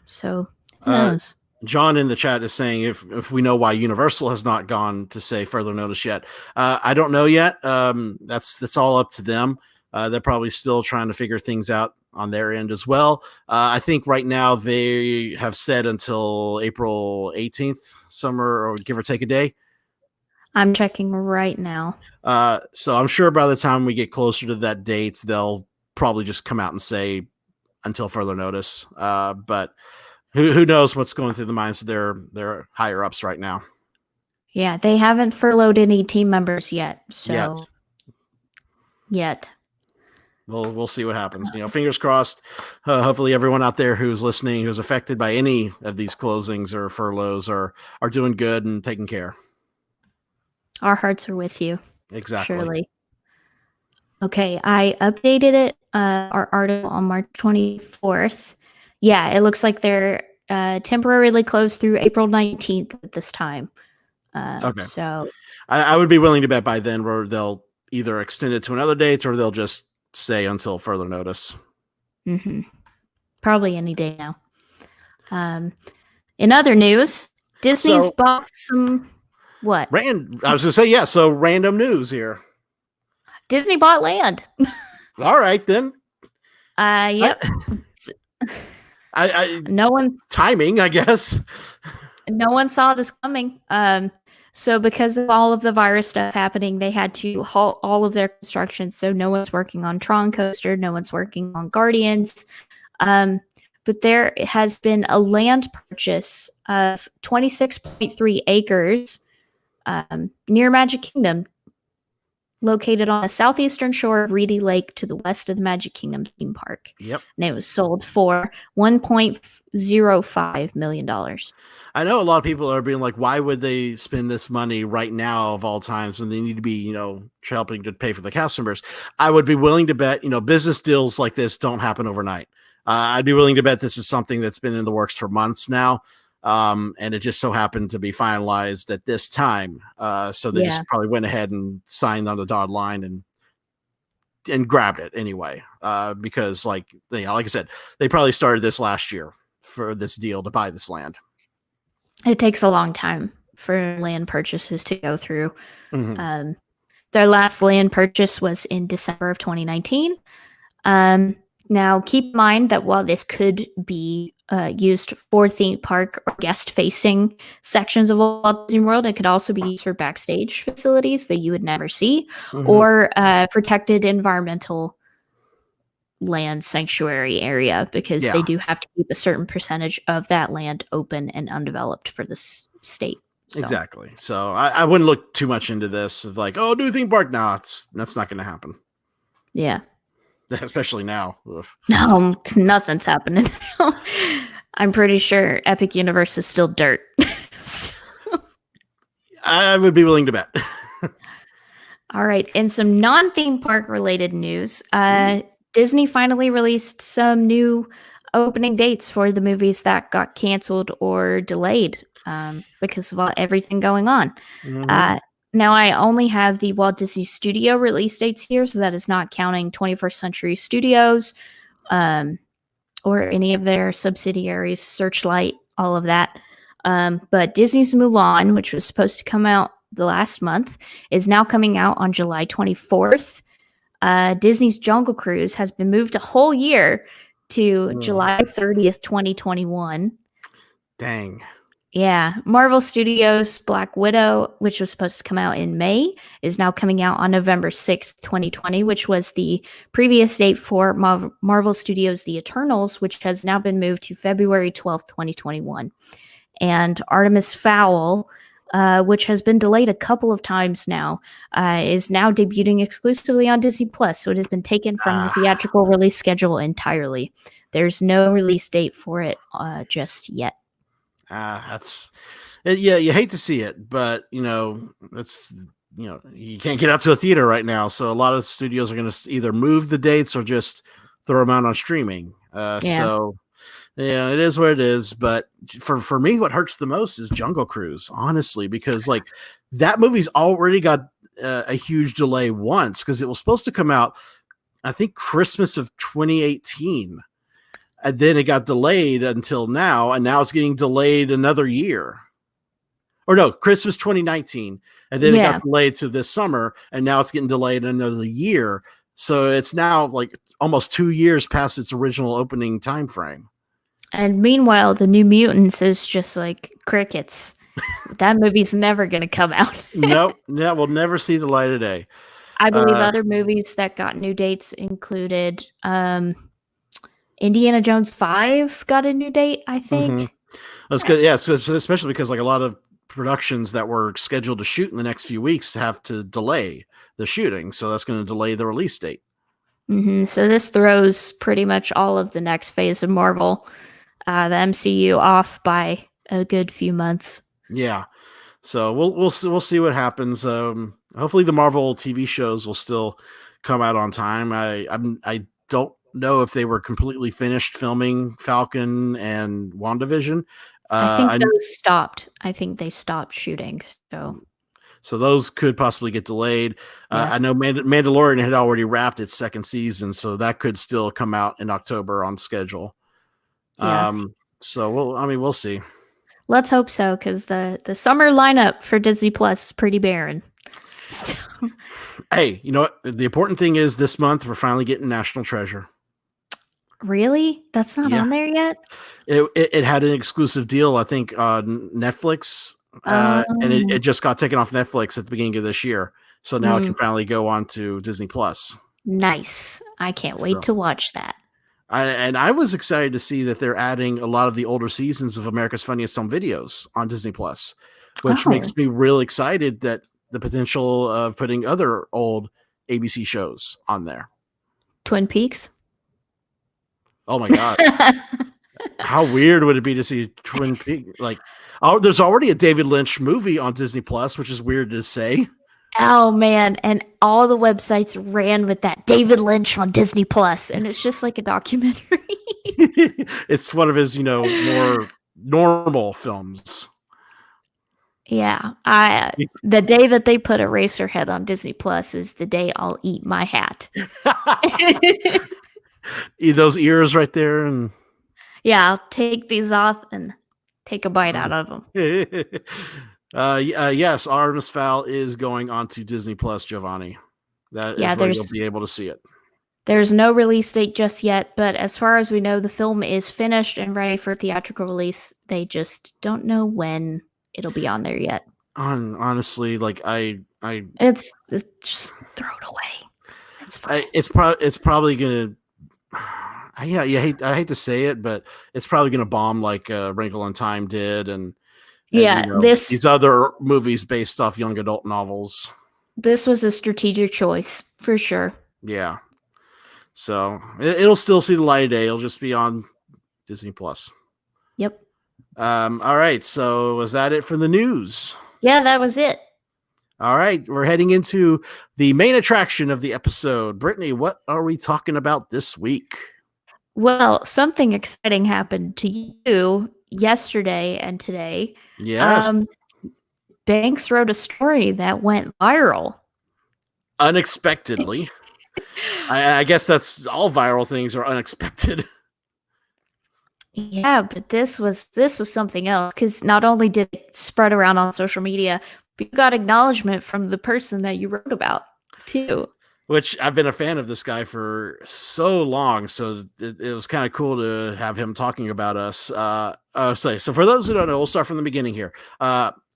Speaker 2: So who knows?
Speaker 1: John in the chat is saying if we know why Universal has not gone to say further notice yet. I don't know yet. That's all up to them. They're probably still trying to figure things out on their end as well. I think right now they have said until April 18th, summer, or give or take a day.
Speaker 2: I'm checking right now.
Speaker 1: So I'm sure by the time we get closer to that date, they'll probably just come out and say until further notice. But who knows what's going through the minds of their higher ups right now.
Speaker 2: Yeah, they haven't furloughed any team members yet.
Speaker 1: Yet. We'll see what happens. Fingers crossed. Hopefully, everyone out there who's listening, who's affected by any of these closings or furloughs, are doing good and taking care.
Speaker 2: Our hearts are with you.
Speaker 1: Exactly.
Speaker 2: Surely. Okay, I updated it. Our article on March 24th. Yeah, it looks like they're temporarily closed through April 19th at this time.
Speaker 1: Okay.
Speaker 2: So
Speaker 1: I would be willing to bet by then where they'll either extend it to another date or they'll just say until further notice.
Speaker 2: Mm-hmm. Probably any day now. In other news, Disney's bought some what?
Speaker 1: I was going to say, yeah, so random news here.
Speaker 2: Disney bought land.
Speaker 1: All right, then.
Speaker 2: Yep. No one's
Speaker 1: timing, I guess.
Speaker 2: No one saw this coming. So because of all of the virus stuff happening, they had to halt all of their construction. So no one's working on Tron Coaster, no one's working on Guardians. But there has been a land purchase of 26.3 acres near Magic Kingdom, located on the southeastern shore of Reedy Lake to the west of the Magic Kingdom theme park.
Speaker 1: Yep.
Speaker 2: And it was sold for $1.05 million.
Speaker 1: I know a lot of people are being like, why would they spend this money right now of all times when they need to be, helping to pay for the cast members? I would be willing to bet, business deals like this don't happen overnight. I'd be willing to bet this is something that's been in the works for months now. And it just so happened to be finalized at this time. So they just probably went ahead and signed on the dotted line and grabbed it anyway. Because like I said, they probably started this last year for this deal to buy this land.
Speaker 2: It takes a long time for land purchases to go through.
Speaker 1: Mm-hmm.
Speaker 2: Their last land purchase was in December of 2019. Now, keep in mind that while this could be used for theme park or guest-facing sections of Walt Disney World, it could also be used for backstage facilities that you would never see, or protected environmental land sanctuary area, because they do have to keep a certain percentage of that land open and undeveloped for the state. So.
Speaker 1: Exactly. So I wouldn't look too much into this of like, oh, new theme park. No, that's not going to happen.
Speaker 2: Yeah.
Speaker 1: Especially now.
Speaker 2: No, nothing's happening now. I'm pretty sure Epic Universe is still dirt. So.
Speaker 1: I would be willing to bet.
Speaker 2: All right. In some non-theme park related news, Disney finally released some new opening dates for the movies that got canceled or delayed because of everything going on. Now, I only have the Walt Disney Studio release dates here, so that is not counting 21st Century Studios or any of their subsidiaries, Searchlight, all of that. But Disney's Mulan, which was supposed to come out the last month, is now coming out on July 24th. Disney's Jungle Cruise has been moved a whole year to July 30th, 2021.
Speaker 1: Dang.
Speaker 2: Yeah. Marvel Studios' Black Widow, which was supposed to come out in May, is now coming out on November 6th, 2020, which was the previous date for Marvel Studios' The Eternals, which has now been moved to February 12th, 2021. And Artemis Fowl, which has been delayed a couple of times now, is now debuting exclusively on Disney+. So it has been taken from the theatrical release schedule entirely. There's no release date for it just yet.
Speaker 1: You hate to see it, but you can't get out to a theater right now, so a lot of studios are going to either move the dates or just throw them out on streaming. So yeah, it is what it is. But for me, what hurts the most is Jungle Cruise, honestly, because like that movie's already got a huge delay once, because it was supposed to come out, I think, Christmas of 2018. And then it got delayed until now, and now it's getting delayed another year. Or no, Christmas 2019. And then it got delayed to this summer, and now it's getting delayed another year. So it's now like almost 2 years past its original opening time frame.
Speaker 2: And meanwhile, the New Mutants is just like crickets. That movie's never going to come out.
Speaker 1: Nope, yeah, we'll never see the light of day.
Speaker 2: I believe other movies that got new dates included Indiana Jones 5 got a new date, I think.
Speaker 1: That's good. Yeah, especially because like a lot of productions that were scheduled to shoot in the next few weeks have to delay the shooting, so that's going to delay the release date.
Speaker 2: So this throws pretty much all of the next phase of Marvel, the MCU, off by a good few months.
Speaker 1: Yeah, so we'll see what happens. Hopefully, the Marvel TV shows will still come out on time. I don't know if they were completely finished filming Falcon and WandaVision.
Speaker 2: I think those stopped. I think they stopped shooting.
Speaker 1: So those could possibly get delayed.
Speaker 2: Yeah.
Speaker 1: I know Mandalorian had already wrapped its second season, so that could still come out in October on schedule.
Speaker 2: Yeah.
Speaker 1: So we'll see.
Speaker 2: Let's hope so, because the summer lineup for Disney Plus is pretty barren. So.
Speaker 1: Hey, you know what? The important thing is this month we're finally getting National Treasure.
Speaker 2: Really? That's not on there yet?
Speaker 1: It had an exclusive deal, I think, on Netflix. And it just got taken off Netflix at the beginning of this year. So now it can finally go on to Disney Plus.
Speaker 2: Nice. I can't wait to watch that.
Speaker 1: I was excited to see that they're adding a lot of the older seasons of America's Funniest Home Videos on Disney Plus, which makes me real excited that the potential of putting other old ABC shows on there.
Speaker 2: Twin Peaks?
Speaker 1: Oh my God. How weird would it be to see Twin Peaks? Like, there's already a David Lynch movie on Disney Plus, which is weird to say.
Speaker 2: Oh man, and all the websites ran with that David Lynch on Disney Plus, and it's just like a documentary.
Speaker 1: It's one of his, more normal films.
Speaker 2: Yeah, the day that they put Eraserhead on Disney Plus is the day I'll eat my hat.
Speaker 1: Those ears right there, and
Speaker 2: yeah, I'll take these off and take a bite out of them.
Speaker 1: Yes, Artemis Fowl is going on to Disney Plus, Giovanni. That is where you'll be able to see it.
Speaker 2: There's no release date just yet, but as far as we know, the film is finished and ready for theatrical release. They just don't know when it'll be on there yet.
Speaker 1: Honestly, like
Speaker 2: it's just throw it away. It's fine.
Speaker 1: It's probably gonna. I hate to say it, but it's probably gonna bomb like Wrinkle in Time did, and these other movies based off young adult novels.
Speaker 2: This was a strategic choice for sure.
Speaker 1: Yeah. So it'll still see the light of day. It'll just be on Disney Plus.
Speaker 2: Yep.
Speaker 1: All right. So was that it for the news?
Speaker 2: Yeah, that was it.
Speaker 1: All right. We're heading into the main attraction of the episode. Brittany, what are we talking about this week?
Speaker 2: Well, something exciting happened to you yesterday and today.
Speaker 1: Yes.
Speaker 2: Banks wrote a story that went viral.
Speaker 1: Unexpectedly. I guess that's all viral things are unexpected.
Speaker 2: Yeah, but this was something else, because not only did it spread around on social media, but you got acknowledgement from the person that you wrote about too.
Speaker 1: Which I've been a fan of this guy for so long, so it was kind of cool to have him talking about us. So for those who don't know, we'll start from the beginning here.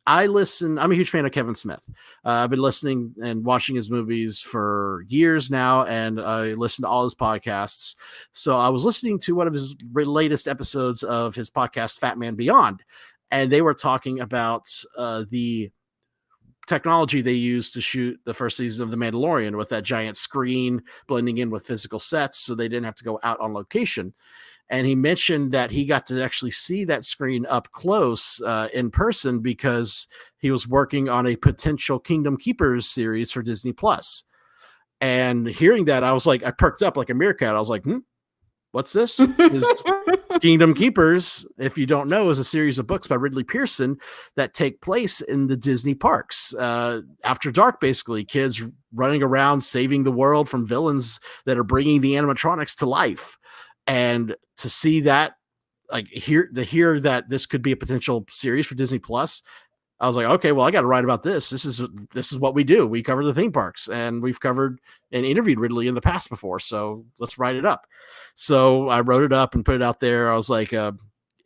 Speaker 1: I'm a huge fan of Kevin Smith. I've been listening and watching his movies for years now, and I listen to all his podcasts. So I was listening to one of his latest episodes of his podcast, Fat Man Beyond, and they were talking about the technology they used to shoot the first season of The Mandalorian with that giant screen blending in with physical sets, so they didn't have to go out on location. And he mentioned that he got to actually see that screen up close in person because he was working on a potential Kingdom Keepers series for Disney Plus. And hearing that, I was like, I perked up like a meerkat. I was like, what's this? Kingdom Keepers, if you don't know, is a series of books by Ridley Pearson that take place in the Disney parks. After dark, basically, kids running around saving the world from villains that are bringing the animatronics to life. And to see that, like hear that this could be a potential series for Disney Plus, I was like, okay, well, I got to write about this. This is what we do. We cover the theme parks, and we've covered and interviewed Ridley in the past before. So let's write it up. So I wrote it up and put it out there. I was like,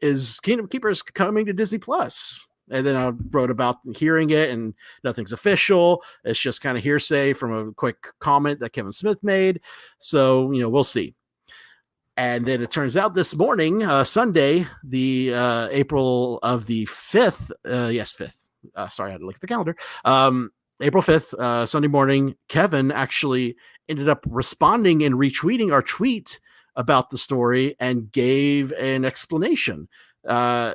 Speaker 1: is Kingdom Keepers coming to Disney Plus? And then I wrote about hearing it, and nothing's official. It's just kind of hearsay from a quick comment that Kevin Smith made. So, we'll see. And then it turns out this morning, Sunday, the April of the 5th, 5th. Sorry, I had to look at the calendar. April 5th, Sunday morning, Kevin actually ended up responding and retweeting our tweet about the story and gave an explanation.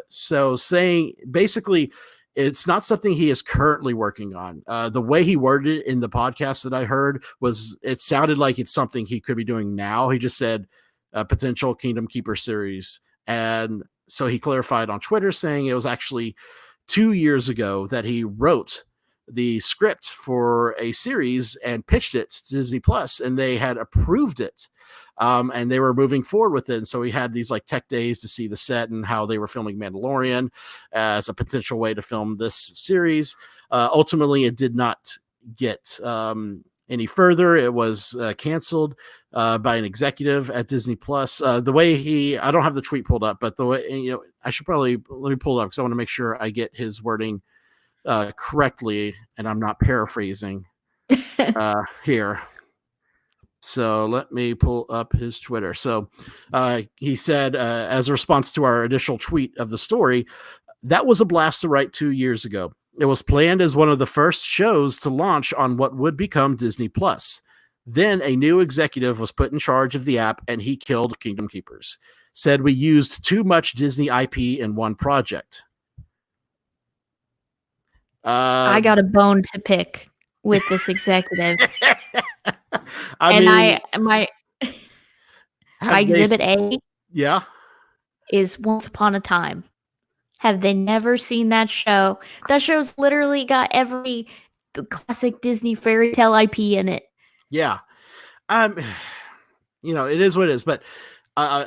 Speaker 1: So saying basically it's not something he is currently working on. The way he worded it in the podcast that I heard was it sounded like it's something he could be doing now. He just said a potential Kingdom Keeper series. And so he clarified on Twitter saying it was actually 2 years ago that he wrote the script for a series and pitched it to Disney Plus, and they had approved it. And they were moving forward with it. And so we had these like tech days to see the set and how they were filming Mandalorian as a potential way to film this series. Ultimately, it did not get any further. It was canceled by an executive at Disney Plus. The way I don't have the tweet pulled up, but the way, I should probably, let me pull it up because I want to make sure I get his wording correctly and I'm not paraphrasing here. So let me pull up his Twitter. So he said, as a response to our initial tweet of the story, that was a blast to write 2 years ago. It was planned as one of the first shows to launch on what would become Disney Plus. Then a new executive was put in charge of the app and he killed Kingdom Keepers. Said we used too much Disney IP in one project.
Speaker 2: I got a bone to pick with this executive. My exhibit A is Once Upon a Time. Have they never seen that show? That show's literally got every classic Disney fairy tale IP in it.
Speaker 1: Yeah. It is what it is. But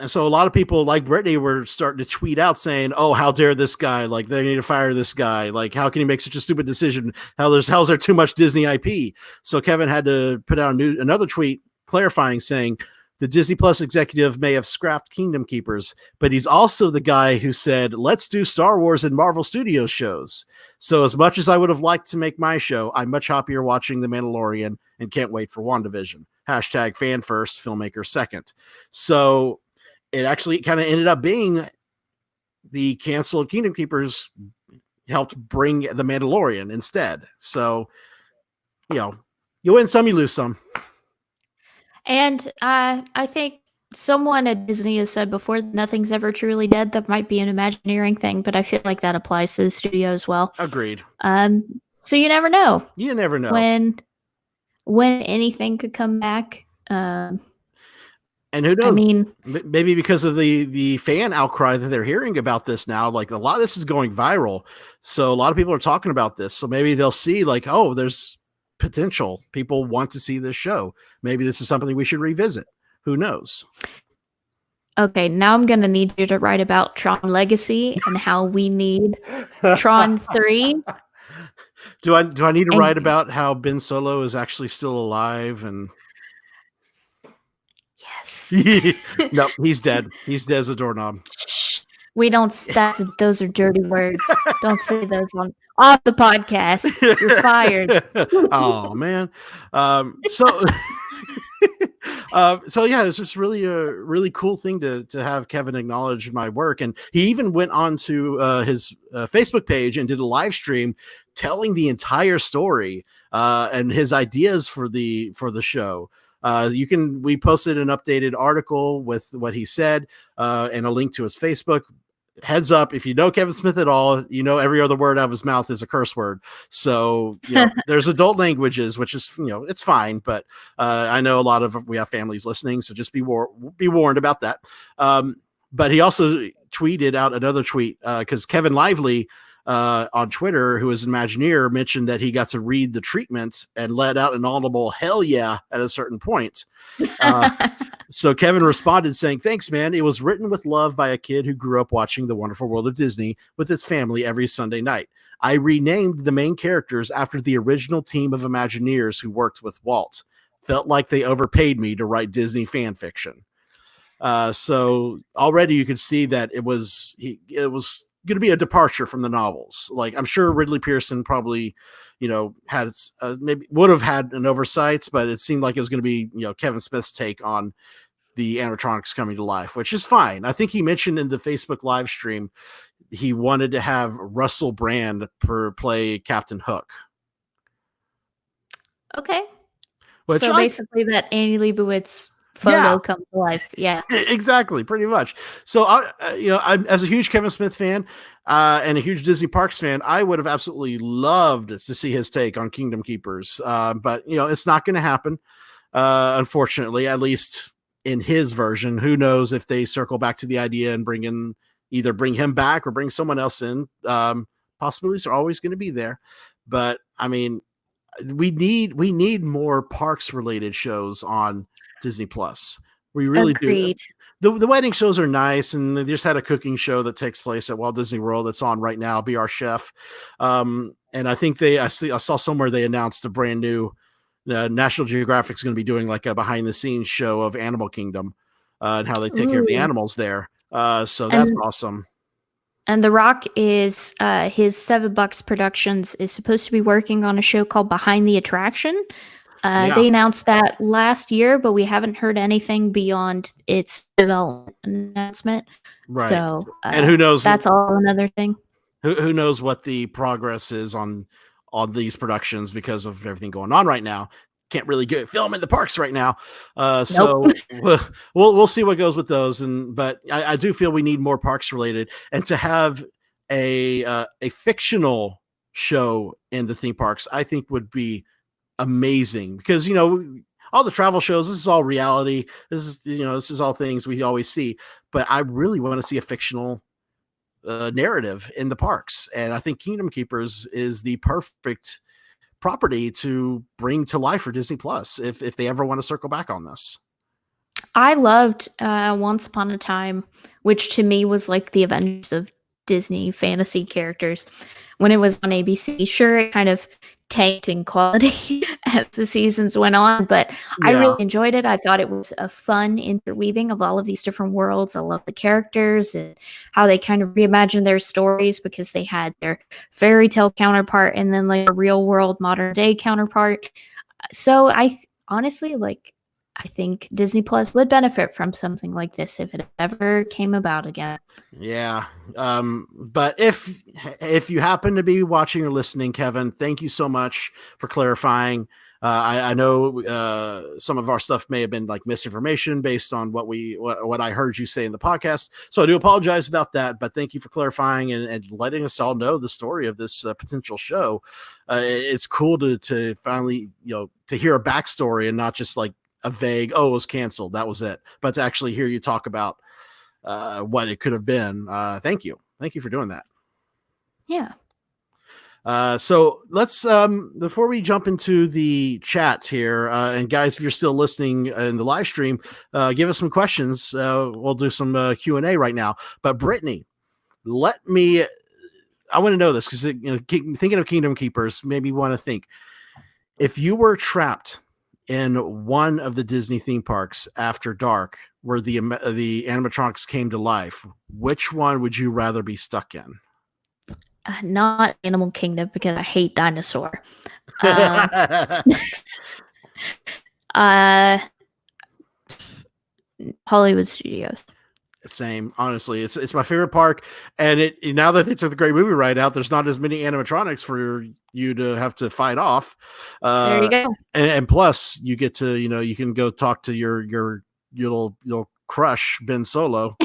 Speaker 1: so a lot of people like Brittany were starting to tweet out saying, oh, how dare this guy? Like, they need to fire this guy. Like, how can he make such a stupid decision? How's there too much Disney IP? So Kevin had to put out another tweet clarifying, saying the Disney Plus executive may have scrapped Kingdom Keepers, but he's also the guy who said, let's do Star Wars and Marvel Studios shows. So as much as I would have liked to make my show, I'm much happier watching The Mandalorian and can't wait for WandaVision. Hashtag fan first, filmmaker second. So it actually kind of ended up being the canceled Kingdom Keepers helped bring The Mandalorian instead. So, you win some, you lose some.
Speaker 2: And I think someone at Disney has said before, nothing's ever truly dead. That might be an Imagineering thing, but I feel like that applies to the studio as well.
Speaker 1: Agreed.
Speaker 2: So you never know.
Speaker 1: You never know.
Speaker 2: When anything could come back.
Speaker 1: And who knows? I mean, maybe because of the fan outcry that they're hearing about this now, like a lot of this is going viral. So a lot of people are talking about this. So maybe they'll see like, oh, there's potential. People want to see this show. Maybe this is something we should revisit. Who knows? Okay,
Speaker 2: now I'm going to need you to write about Tron Legacy and how we need Tron 3.
Speaker 1: Do I need to write about how Ben Solo is actually still alive? And
Speaker 2: yes.
Speaker 1: No, he's dead. He's dead as a doorknob.
Speaker 2: We don't. Those are dirty words. Don't say those off the podcast. You're fired.
Speaker 1: Oh man. So yeah, it's just really a really cool thing to have Kevin acknowledge my work. And he even went on to his Facebook page and did a live stream telling the entire story and his ideas for the show. We posted an updated article with what he said and a link to his Facebook. Heads up, if you know Kevin Smith at all, every other word out of his mouth is a curse word. So there's adult languages, which is, it's fine. But I know we have families listening, so just be warned about that. But he also tweeted out another tweet because Kevin Lively on Twitter, who is an Imagineer, mentioned that he got to read the treatment and let out an audible hell yeah at a certain point. So Kevin responded saying, thanks, man. It was written with love by a kid who grew up watching The Wonderful World of Disney with his family every Sunday night. I renamed the main characters after the original team of Imagineers who worked with Walt. Felt like they overpaid me to write Disney fan fiction. So already you could see that it was going to be a departure from the novels. Like, I'm sure Ridley Pearson probably, had maybe would have had an oversight, but it seemed like it was going to be, Kevin Smith's take on the animatronics coming to life, which is fine. I think he mentioned in the Facebook live stream he wanted to have Russell Brand play Captain Hook.
Speaker 2: Okay. So basically that Annie Leibovitz photo comes to life. Yeah,
Speaker 1: exactly, pretty much. So I'm, as a huge Kevin Smith fan and a huge Disney Parks fan, I would have absolutely loved to see his take on Kingdom Keepers, but it's not going to happen, unfortunately, at least in his version. Who knows if they circle back to the idea and either bring him back or bring someone else in. Possibilities are always going to be there, but I mean, we need more parks related shows on Disney Plus. We really
Speaker 2: Agreed.
Speaker 1: do. The wedding shows are nice, and they just had a cooking show that takes place at Walt Disney World that's on right now, Be Our Chef. And I think I saw somewhere they announced a brand new National Geographic's going to be doing like a behind the scenes show of Animal Kingdom and how they take care of the animals there. So that's awesome.
Speaker 2: And The Rock is his $7 Productions is supposed to be working on a show called Behind the Attraction. They announced that last year, but we haven't heard anything beyond its development announcement.
Speaker 1: Right.
Speaker 2: So,
Speaker 1: and who knows?
Speaker 2: That's all another thing.
Speaker 1: Who knows what the progress is on these productions because of everything going on right now. Can't really film in the parks right now. So we'll see what goes with those. But I do feel we need more parks related, and to have a fictional show in the theme parks, I think would be amazing, because all the travel shows, this is all reality. This is all things we always see, but I really want to see a fictional narrative in the parks, and I think Kingdom Keepers is the perfect property to bring to life for Disney Plus if they ever want to circle back on this.
Speaker 2: I loved Once Upon a Time, which to me was like the Avengers of Disney fantasy characters when it was on ABC. Sure, it kind of tanked in quality as the seasons went on, but I really enjoyed it. I thought it was a fun interweaving of all of these different worlds. I love the characters and how they kind of reimagined their stories, because they had their fairy tale counterpart and then like a real world modern day counterpart. So honestly, I think Disney Plus would benefit from something like this if it ever came about again. Yeah.
Speaker 1: But if you happen to be watching or listening, Kevin, thank you so much for clarifying. I know some of our stuff may have been like misinformation based on what I heard you say in the podcast. So I do apologize about that, but thank you for clarifying and letting us all know the story of this potential show. It's cool to finally, to hear a backstory and not just like a vague, it was canceled, that was it, but to actually hear you talk about what it could have been. Thank you for doing that.
Speaker 2: Yeah.
Speaker 1: So let's before we jump into the chat here, and guys, if you're still listening in the live stream, give us some questions. We'll do some Q&A right now. But Brittany, I want to know this, because thinking of Kingdom Keepers made me want to think, if you were trapped in one of the Disney theme parks after dark, where the animatronics came to life, which one would you rather be stuck in?
Speaker 2: Not Animal Kingdom, because I hate dinosaur. Hollywood Studios.
Speaker 1: Same, honestly, it's my favorite park, and now that they took the Great Movie ride out, there's not as many animatronics for you to have to fight off.
Speaker 2: There you go.
Speaker 1: And plus, you get to you can go talk to your little crush Ben Solo.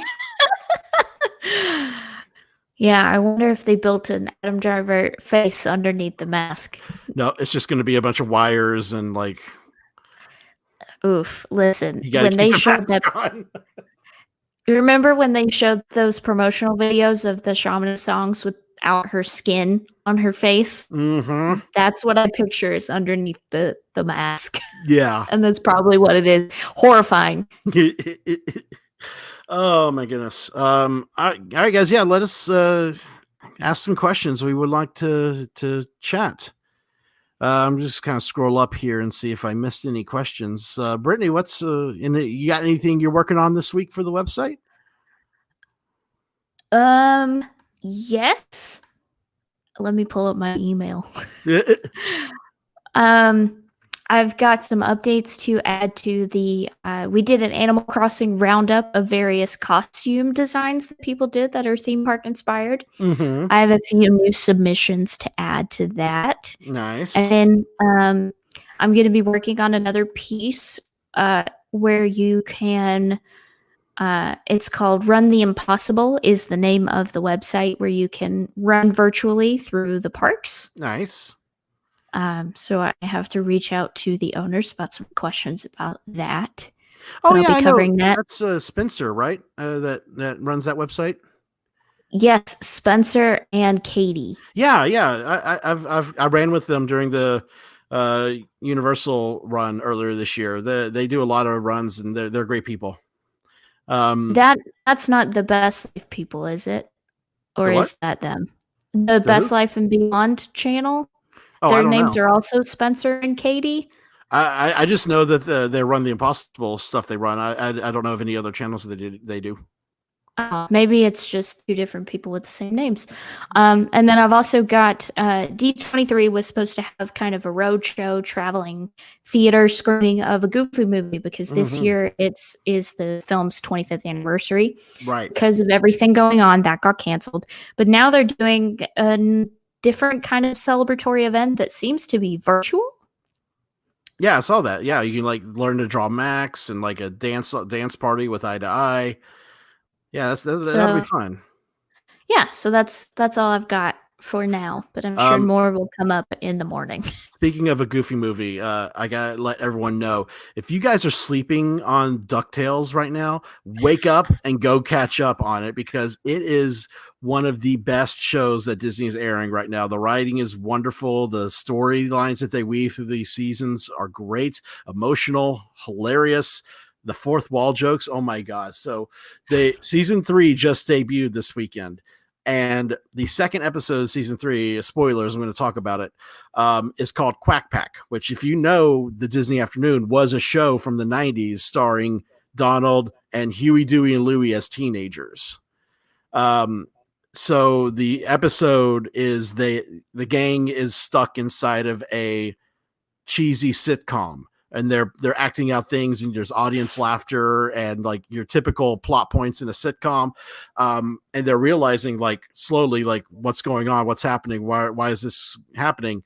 Speaker 2: Yeah, I wonder if they built an Adam Driver face underneath the mask.
Speaker 1: No, it's just going to be a bunch of wires and like.
Speaker 2: Oof! Listen, when they showed that. You remember when they showed those promotional videos of the Shaman songs without her skin on her face?
Speaker 1: Mm-hmm.
Speaker 2: That's what I picture is underneath the mask.
Speaker 1: Yeah.
Speaker 2: And that's probably what it is. Horrifying.
Speaker 1: Oh my goodness. All right, guys. Yeah, let us ask some questions. We would like to chat. I'm just kind of scroll up here and see if I missed any questions. Brittany, what's you got anything you're working on this week for the website?
Speaker 2: Yes. Let me pull up my email.
Speaker 1: Yeah.
Speaker 2: I've got some updates to add to the. We did an Animal Crossing roundup of various costume designs that people did that are theme park inspired.
Speaker 1: Mm-hmm.
Speaker 2: I have a few new submissions to add to that.
Speaker 1: Nice.
Speaker 2: And then I'm going to be working on another piece where you can. It's called Run the Impossible is the name of the website where you can run virtually through the parks.
Speaker 1: Nice.
Speaker 2: So I have to reach out to the owners about some questions about that.
Speaker 1: Oh
Speaker 2: But
Speaker 1: yeah,
Speaker 2: I'll be
Speaker 1: I know.
Speaker 2: covering that.
Speaker 1: That's Spencer, right? That runs that website.
Speaker 2: Yes, Spencer and Katie.
Speaker 1: Yeah. I ran with them during the Universal run earlier this year. They do a lot of runs, and they're great people.
Speaker 2: That's not the Best Life people, is it? Or
Speaker 1: The what?
Speaker 2: is that them? The Best Life and Beyond channel.
Speaker 1: Oh, I
Speaker 2: Their
Speaker 1: don't
Speaker 2: names
Speaker 1: know.
Speaker 2: are also Spencer and Katie.
Speaker 1: I just know that they run the Impossible stuff they run. I don't know of any other channels that they do.
Speaker 2: Maybe it's just two different people with the same names. And then I've also got D23 was supposed to have kind of a roadshow traveling theater screening of a Goofy movie because this year is the film's 25th anniversary.
Speaker 1: Right.
Speaker 2: Because of everything going on, that got canceled. But now they're doing a different kind of celebratory event that seems to be virtual.
Speaker 1: Yeah, I saw that. Yeah, you can like learn to draw Max and like a dance party with eye to eye. Yeah, that'll be fun.
Speaker 2: Yeah, so that's all I've got for now, but I'm sure more will come up in the morning.
Speaker 1: Speaking of a Goofy movie, I gotta let everyone know, if you guys are sleeping on DuckTales right now, wake up and go catch up on it, because it is one of the best shows that Disney is airing right now. The writing is wonderful. The storylines that they weave through these seasons are great, emotional, hilarious. The fourth wall jokes, oh my god. So season 3 just debuted this weekend. And the second episode of season 3, spoilers, I'm going to talk about it, is called Quack Pack, which, if you know the Disney Afternoon, was a show from the 90s starring Donald and Huey, Dewey, and Louie as teenagers. So the episode is the gang is stuck inside of a cheesy sitcom, and they're acting out things, and there's audience laughter and like your typical plot points in a sitcom, and they're realizing like slowly like what's going on, what's happening, why is this happening.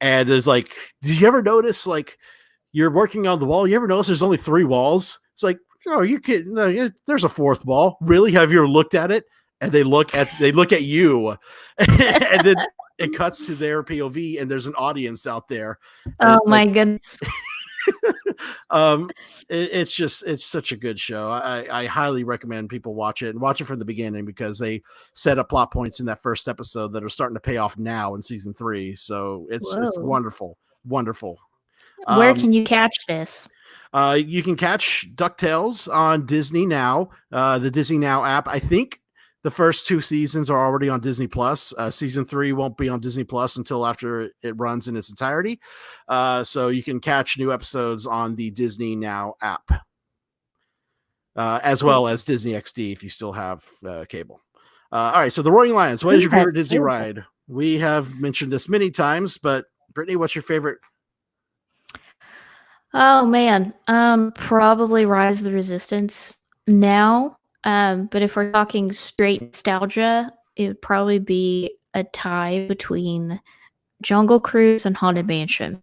Speaker 1: And there's like, did you ever notice, like, you're working on the wall, you ever notice there's only 3 walls? It's like, oh, you could, no, there's a 4th wall. Really? Have you ever looked at it? And they look at you, and then it cuts to their POV, and there's an audience out there.
Speaker 2: Oh my goodness.
Speaker 1: It's such a good show. I highly recommend people watch it, and watch it from the beginning, because they set up plot points in that first episode that are starting to pay off now in season 3. So it's wonderful.
Speaker 2: Where can you catch this?
Speaker 1: You can catch DuckTales on Disney Now, the Disney Now app. I think the first 2 seasons are already on Disney Plus. Season 3 won't be on Disney Plus until after it runs in its entirety. So you can catch new episodes on the Disney Now app, as well as Disney XD if you still have cable. All right. So the Roaring Lions. What is your favorite Disney ride? We have mentioned this many times, but Brittany, what's your favorite?
Speaker 2: Oh man, probably Rise of the Resistance now. But if we're talking straight nostalgia, it would probably be a tie between Jungle Cruise and Haunted Mansion.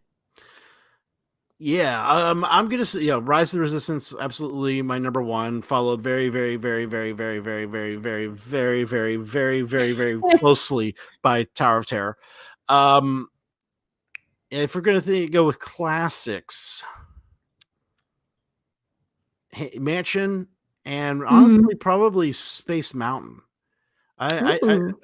Speaker 1: Yeah, I'm gonna say, Rise of the Resistance, absolutely my number 1, followed very, very, very, very, very, very, very, very, very, very, very, very, very closely by Tower of Terror. If we're gonna go with classics, Mansion, and honestly, probably Space Mountain. I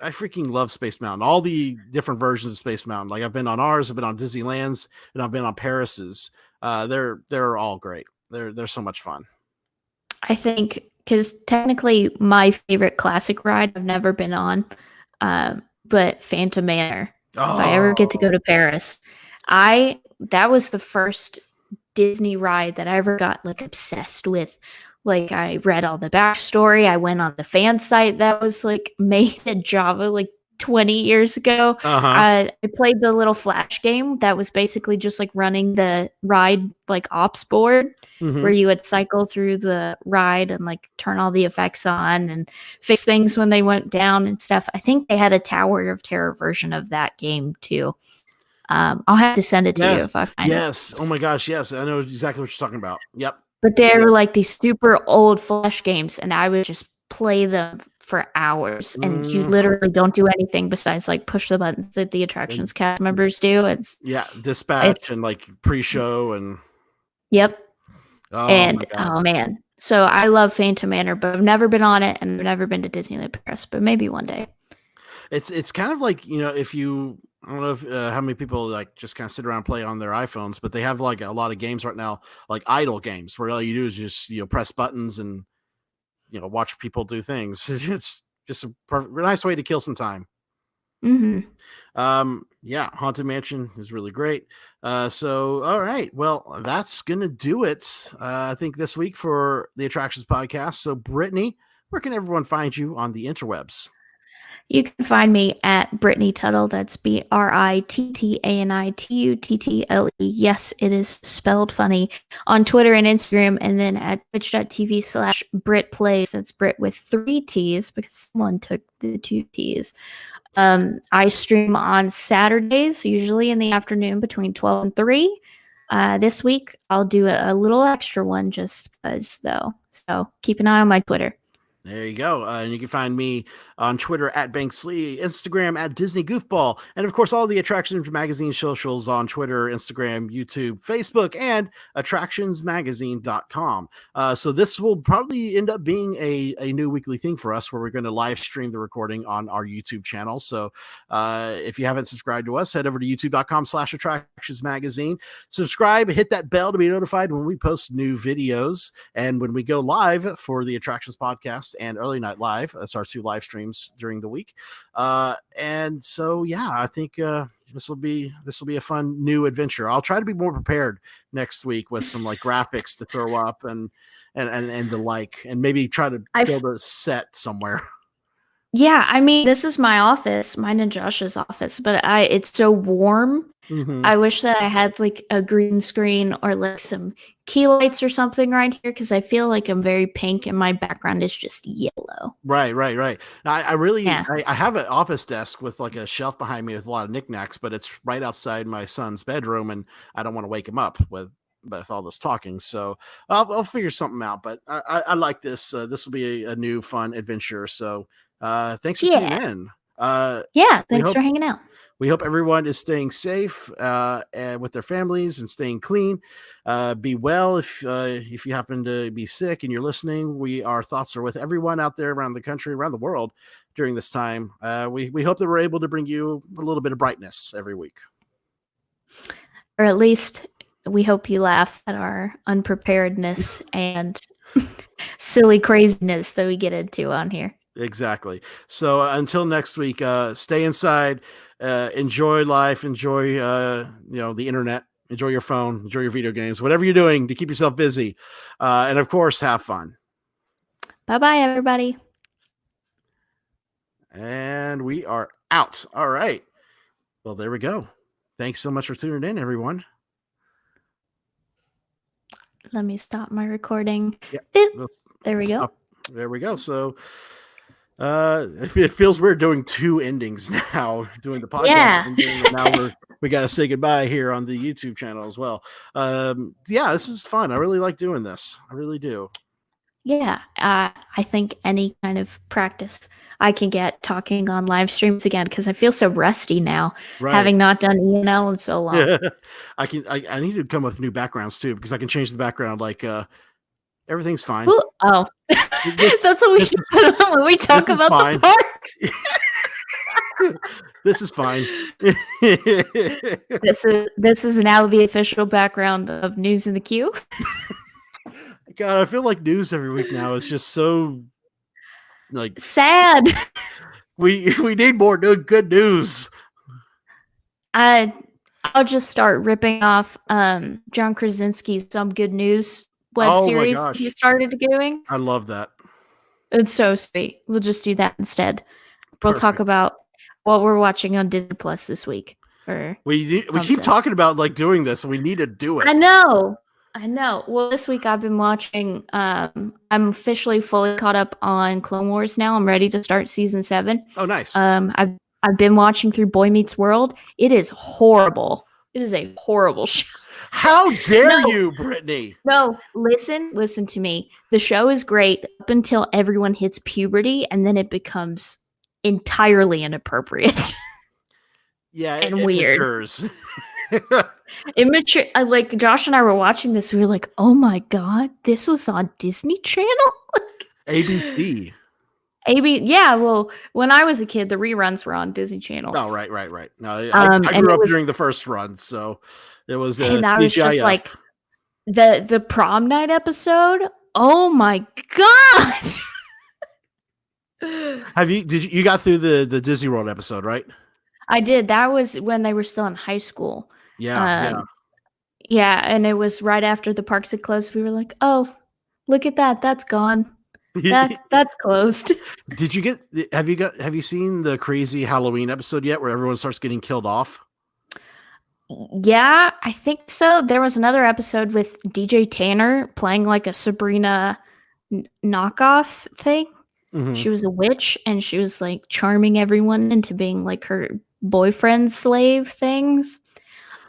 Speaker 1: freaking love Space Mountain. All the different versions of Space Mountain. Like, I've been on ours, I've been on Disneyland's, and I've been on Paris's. They're all great. They're so much fun.
Speaker 2: I think because technically my favorite classic ride I've never been on but Phantom Manor. If I ever get to go to Paris, that was the first Disney ride that I ever got like obsessed with. Like I read all the backstory. I went on the fan site that was like made in Java like 20 years ago. I played the little Flash game that was basically just like running the ride like ops board where you would cycle through the ride and like turn all the effects on and fix things when they went down and stuff. I think they had a Tower of Terror version of that game too. I'll have to send it to you if I find it.
Speaker 1: Yes. Oh my gosh. Yes. I know exactly what you're talking about. Yep.
Speaker 2: But they were like these super old Flash games, and I would just play them for hours. And you literally don't do anything besides like push the buttons that the attractions cast members do. It's
Speaker 1: dispatch and like pre-show and
Speaker 2: oh man. So I love Phantom Manor, but I've never been on it, and I've never been to Disneyland Paris. But maybe one day.
Speaker 1: It's kind of like, if you, I don't know if, how many people like just kind of sit around and play on their iPhones, but they have like a lot of games right now, like idle games, where all you do is just press buttons and watch people do things. It's just a nice way to kill some time. Haunted Mansion is really great. So all right, well, that's gonna do it. I think this week for the Attractions Podcast. So Brittany, where can everyone find you on the interwebs?
Speaker 2: You can find me at Brittany Tuttle. That's BritTaniTuttle. Yes, it is spelled funny on Twitter and Instagram, and then at twitch.tv/BritPlays. That's Brit with 3 T's because someone took the 2 T's. I stream on Saturdays, usually in the afternoon between 12 and 3. This week, I'll do a little extra one just because, though. So keep an eye on my Twitter.
Speaker 1: There you go. And you can find me on Twitter at Banksley, Instagram at Disney Goofball, and of course, all the Attractions Magazine socials on Twitter, Instagram, YouTube, Facebook, and attractionsmagazine.com. So this will probably end up being a new weekly thing for us where we're going to live stream the recording on our YouTube channel. So if you haven't subscribed to us, head over to youtube.com/attractionsmagazine. Subscribe, hit that bell to be notified when we post new videos and when we go live for the Attractions Podcast and Early Night Live. That's our 2 live streams during the week. And so, I think this will be a fun new adventure. I'll try to be more prepared next week with some like graphics to throw up and the like, and maybe try to build a set somewhere.
Speaker 2: Yeah, I mean, this is my office, mine and Josh's office, but it's so warm. I wish that I had like a green screen or like some key lights or something right here because I feel like I'm very pink and my background is just yellow.
Speaker 1: Right. I really, I have an office desk with like a shelf behind me with a lot of knickknacks, but it's right outside my son's bedroom, and I don't want to wake him up with all this talking. So I'll figure something out. But I like this. This will be a new fun adventure. So thanks for tuning in.
Speaker 2: Thanks for hanging out.
Speaker 1: We hope everyone is staying safe with their families and staying clean. Be well if you happen to be sick and you're listening. Our thoughts are with everyone out there around the country, around the world during this time. We hope that we're able to bring you a little bit of brightness every week.
Speaker 2: Or at least we hope you laugh at our unpreparedness and silly craziness that we get into on here.
Speaker 1: Exactly. So until next week, stay inside. Enjoy life, enjoy the internet, enjoy your phone, enjoy your video games, whatever you're doing to keep yourself busy, and of course have fun.
Speaker 2: Bye everybody,
Speaker 1: and we are out. All right, well, there we go. Thanks so much for tuning in, everyone.
Speaker 2: Let me stop my recording.
Speaker 1: There we go. There we go. So it feels weird doing 2 endings now, doing the podcast ending, and now we got to say goodbye here on the YouTube channel as well. This is fun. I really like doing this. I really do.
Speaker 2: I think any kind of practice I can get talking on live streams again, because I feel so rusty now, having not done E&L in so long.
Speaker 1: I need to come up with new backgrounds too, because I can change the background like everything's fine.
Speaker 2: Ooh, that's what we should put on when we talk about the parks.
Speaker 1: This is fine.
Speaker 2: This is now the official background of News in the Queue.
Speaker 1: God, I feel like news every week now is just so like
Speaker 2: sad.
Speaker 1: We need more good news.
Speaker 2: I'll just start ripping off John Krasinski's Some Good News web
Speaker 1: Oh my
Speaker 2: series that he
Speaker 1: gosh.
Speaker 2: started doing.
Speaker 1: I love that.
Speaker 2: It's so sweet. We'll just do that instead. We'll talk
Speaker 1: Perfect.
Speaker 2: about what we're watching on Disney Plus this week. Or
Speaker 1: We keep
Speaker 2: something.
Speaker 1: talking about like doing this. We need to do it.
Speaker 2: I know. Well, this week I've been watching. I'm officially fully caught up on Clone Wars now. I'm ready to start season 7.
Speaker 1: Oh, nice.
Speaker 2: I've been watching through Boy Meets World. It is horrible. It is a horrible show.
Speaker 1: How dare you, Brittany?
Speaker 2: No, listen to me. The show is great up until everyone hits puberty, and then it becomes entirely inappropriate.
Speaker 1: Yeah,
Speaker 2: and
Speaker 1: it
Speaker 2: weird.
Speaker 1: Matures.
Speaker 2: Immature. Like Josh and I were watching this, we were like, "Oh my god, this was on Disney Channel."
Speaker 1: ABC.
Speaker 2: Yeah. Well, when I was a kid, the reruns were on Disney Channel.
Speaker 1: Oh, right. No, I grew up during the first run, so it was.
Speaker 2: And I was just like, the prom night episode. Oh my god!
Speaker 1: You got through the Disney World episode, right?
Speaker 2: I did. That was when they were still in high school.
Speaker 1: Yeah.
Speaker 2: Yeah, and it was right after the parks had closed. We were like, "Oh, look at that! That's gone. That's closed."
Speaker 1: Have you seen the crazy Halloween episode yet, where everyone starts getting killed off?
Speaker 2: Yeah, I think so. There was another episode with DJ Tanner playing like a Sabrina knockoff thing.
Speaker 1: Mm-hmm.
Speaker 2: She was a witch, and she was like charming everyone into being like her boyfriend slave things.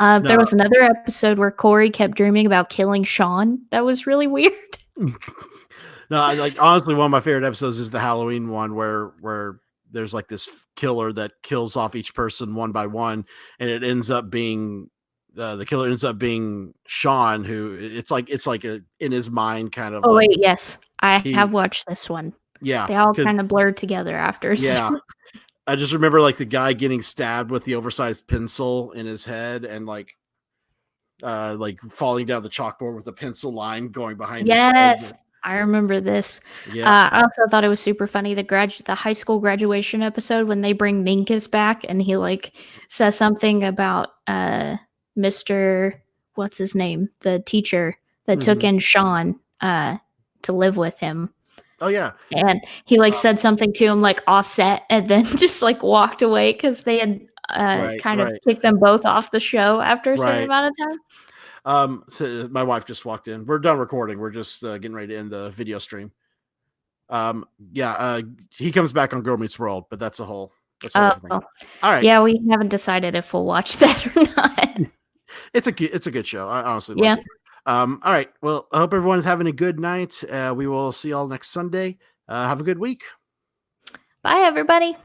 Speaker 2: There was another episode where Corey kept dreaming about killing Sean. That was really weird.
Speaker 1: No, honestly, one of my favorite episodes is the Halloween one where there's like this killer that kills off each person one by one, and it ends up being the killer ends up being Sean, who it's like in his mind kind of.
Speaker 2: Oh wait, yes, I have watched this one.
Speaker 1: Yeah,
Speaker 2: they all kind of blurred together after.
Speaker 1: Yeah, I just remember like the guy getting stabbed with the oversized pencil in his head, and like falling down the chalkboard with a pencil line going behind his head.
Speaker 2: Yes, I remember this. Yeah. I also thought it was super funny the high school graduation episode when they bring Minkus back, and he like says something about Mr. what's his name, the teacher that took in Sean to live with him.
Speaker 1: Oh yeah,
Speaker 2: and he like said something to him like offset, and then just like walked away because they had kind of kicked them both off the show after a certain amount of time.
Speaker 1: So my wife just walked in. We're done recording. We're just getting ready to end the video stream. He comes back on Girl Meets World, but that's a whole thing. All right.
Speaker 2: Yeah, we haven't decided if we'll watch that or not.
Speaker 1: It's a good show. I honestly like it. All right. Well, I hope everyone's having a good night. We will see y'all next Sunday. Have a good week.
Speaker 2: Bye, everybody.